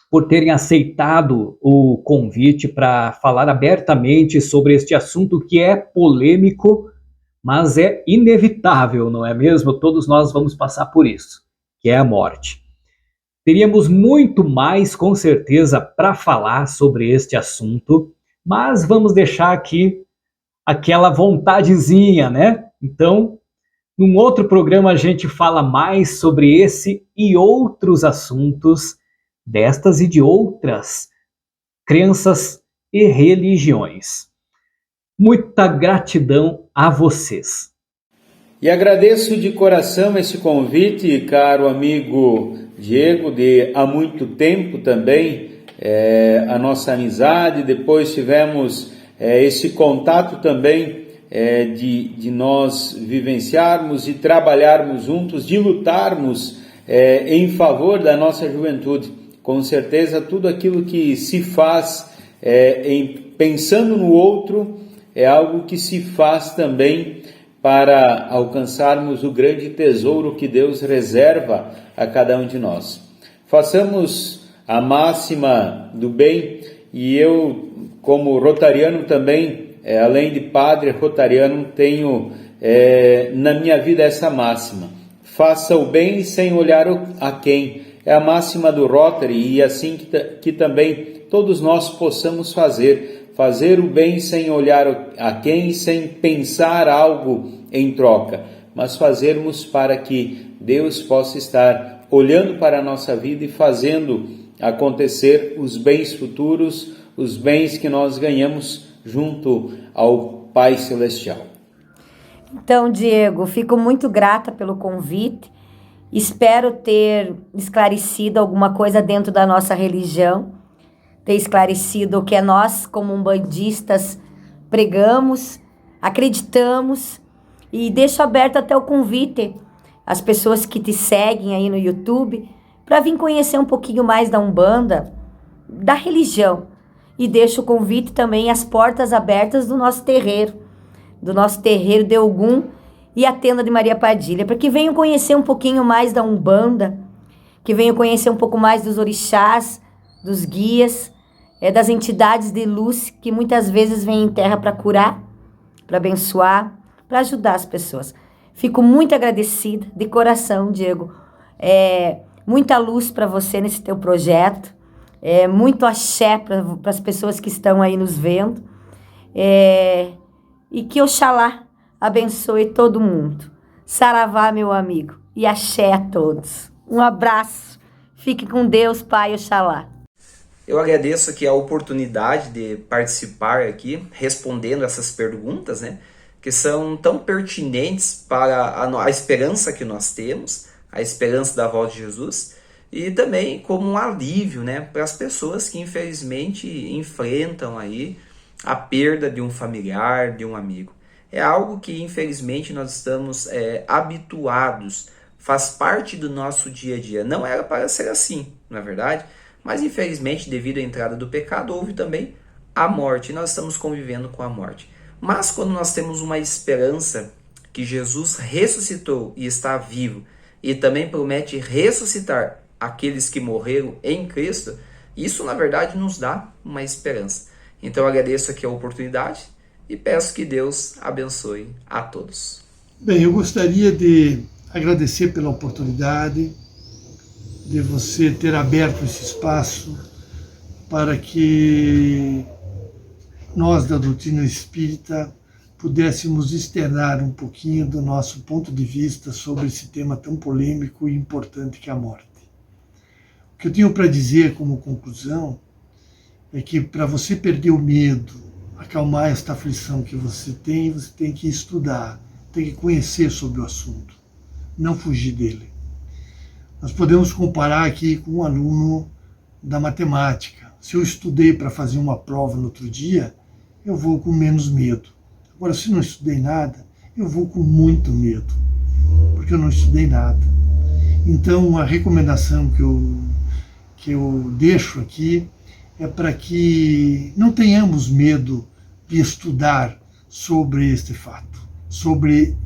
por terem aceitado o convite para falar abertamente sobre este assunto que é polêmico, mas é inevitável, não é mesmo? Todos nós vamos passar por isso, que é a morte. Teríamos muito mais, com certeza, para falar sobre este assunto, mas vamos deixar aqui aquela vontadezinha, né? Então, num outro programa a gente fala mais sobre esse e outros assuntos destas e de outras crenças e religiões. Muita gratidão a vocês. E agradeço de coração esse convite, caro amigo Diego, de há muito tempo também, a nossa amizade, depois tivemos esse contato também de nós vivenciarmos e trabalharmos juntos, de lutarmos em favor da nossa juventude. Com certeza tudo aquilo que se faz pensando no outro é algo que se faz também para alcançarmos o grande tesouro que Deus reserva a cada um de nós. Façamos a máxima do bem, e eu, como rotariano também, além de padre rotariano, tenho na minha vida essa máxima: faça o bem sem olhar a quem. É a máxima do Rotary, e assim que também todos nós possamos fazer o bem sem olhar a quem, sem pensar algo em troca, mas fazermos para que Deus possa estar olhando para a nossa vida e fazendo acontecer os bens futuros, os bens que nós ganhamos junto ao Pai Celestial. Então, Diego, fico muito grata pelo convite. Espero ter esclarecido alguma coisa dentro da nossa religião, ter esclarecido o que nós, como umbandistas, pregamos, acreditamos, e deixo aberto até o convite às pessoas que te seguem aí no YouTube para vir conhecer um pouquinho mais da Umbanda, da religião, e deixo o convite também, as portas abertas do nosso terreiro de Ogum e a tenda de Maria Padilha, para que venham conhecer um pouquinho mais da Umbanda, que venham conhecer um pouco mais dos orixás, dos guias, das entidades de luz que muitas vezes vêm em terra para curar, para abençoar, para ajudar as pessoas. Fico muito agradecida, de coração, Diego. Muita luz para você nesse teu projeto, muito axé para as pessoas que estão aí nos vendo, e que Oxalá abençoe todo mundo. Saravá, meu amigo, e axé a todos. Um abraço. Fique com Deus, Pai Oxalá. Eu agradeço aqui a oportunidade de participar aqui, respondendo essas perguntas, né, que são tão pertinentes para a esperança que nós temos, a esperança da volta de Jesus, e também como um alívio, né, para as pessoas que infelizmente enfrentam aí a perda de um familiar, de um amigo. É algo que infelizmente nós estamos habituados, faz parte do nosso dia a dia. Não era para ser assim, não é verdade? Mas infelizmente, devido à entrada do pecado, houve também a morte. E nós estamos convivendo com a morte. Mas quando nós temos uma esperança que Jesus ressuscitou e está vivo, e também promete ressuscitar aqueles que morreram em Cristo, isso na verdade nos dá uma esperança. Então eu agradeço aqui a oportunidade e peço que Deus abençoe a todos. Bem, eu gostaria de agradecer pela oportunidade de você ter aberto esse espaço para que nós da doutrina espírita pudéssemos externar um pouquinho do nosso ponto de vista sobre esse tema tão polêmico e importante que é a morte. O que eu tenho para dizer como conclusão é que para você perder o medo, acalmar esta aflição que você tem que estudar, tem que conhecer sobre o assunto, não fugir dele. Nós podemos comparar aqui com um aluno da matemática. Se eu estudei para fazer uma prova no outro dia, eu vou com menos medo. Agora, se não estudei nada, eu vou com muito medo, porque eu não estudei nada. Então, a recomendação que eu deixo aqui é para que não tenhamos medo de estudar sobre este fato, sobre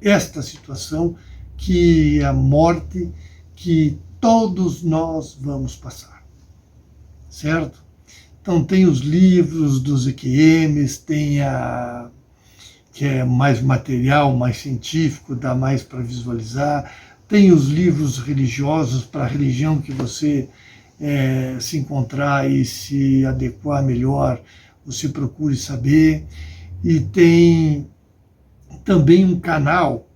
esta situação que é a morte que todos nós vamos passar, certo? Então tem os livros dos EQMs, tem que é mais material, mais científico, dá mais para visualizar, tem os livros religiosos para a religião que você se encontrar e se adequar melhor, você procure saber, e tem também um canal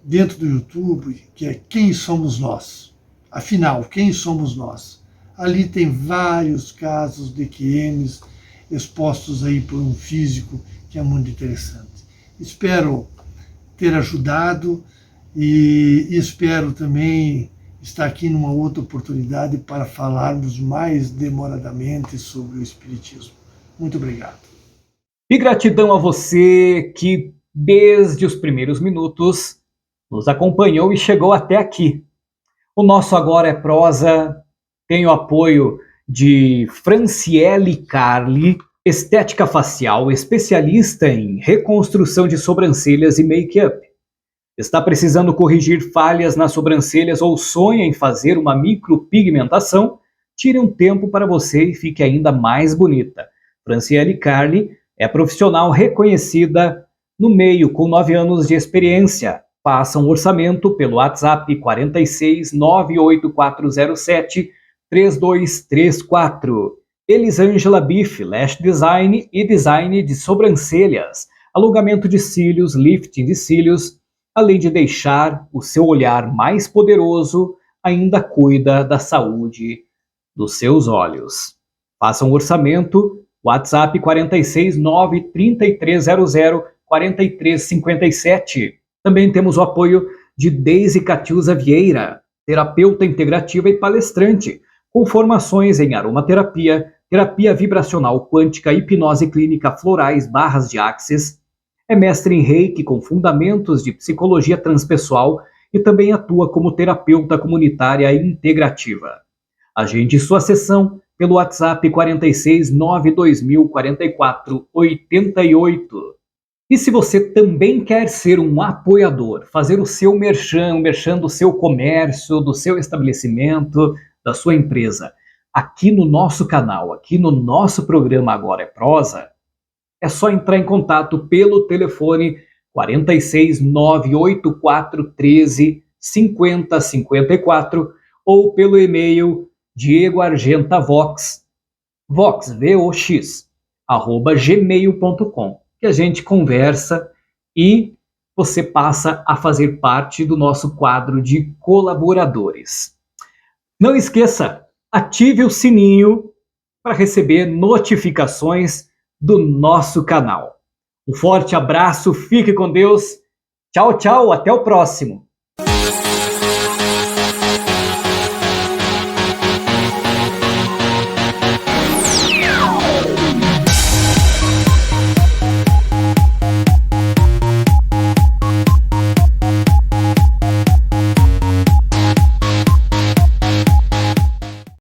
dentro do YouTube, que é Quem Somos Nós? Afinal, quem somos nós? Ali tem vários casos de QMs expostos aí por um físico que é muito interessante. Espero ter ajudado e espero também estar aqui numa outra oportunidade para falarmos mais demoradamente sobre o Espiritismo. Muito obrigado. E gratidão a você que, desde os primeiros minutos, nos acompanhou e chegou até aqui. O nosso Agora é Prosa tem o apoio de Franciele Carli, estética facial, especialista em reconstrução de sobrancelhas e make-up. Está precisando corrigir falhas nas sobrancelhas ou sonha em fazer uma micropigmentação? Tire um tempo para você e fique ainda mais bonita. Franciele Carli é profissional reconhecida no meio com 9 anos de experiência. Faça um orçamento pelo WhatsApp 46 98407 3234. Elisângela Biff, Lash Design e Design de sobrancelhas, alongamento de cílios, lifting de cílios, além de deixar o seu olhar mais poderoso, ainda cuida da saúde dos seus olhos. Faça um orçamento, WhatsApp 46 93300 4357. Também temos o apoio de Deise Catiusa Vieira, terapeuta integrativa e palestrante, com formações em aromaterapia, terapia vibracional quântica, hipnose clínica, florais, barras de axis. É mestre em Reiki com fundamentos de psicologia transpessoal e também atua como terapeuta comunitária integrativa. Agende sua sessão pelo WhatsApp 46 92000 44 88. E se você também quer ser um apoiador, fazer o seu merchan do seu comércio, do seu estabelecimento, da sua empresa, aqui no nosso canal, aqui no nosso programa Agora é Prosa, é só entrar em contato pelo telefone 46 984 13 50 54 ou pelo e-mail diegoargentavox, vox, V-O-X, @gmail.com, que a gente conversa e você passa a fazer parte do nosso quadro de colaboradores. Não esqueça, ative o sininho para receber notificações do nosso canal. Um forte abraço, fique com Deus. Tchau, tchau, até o próximo.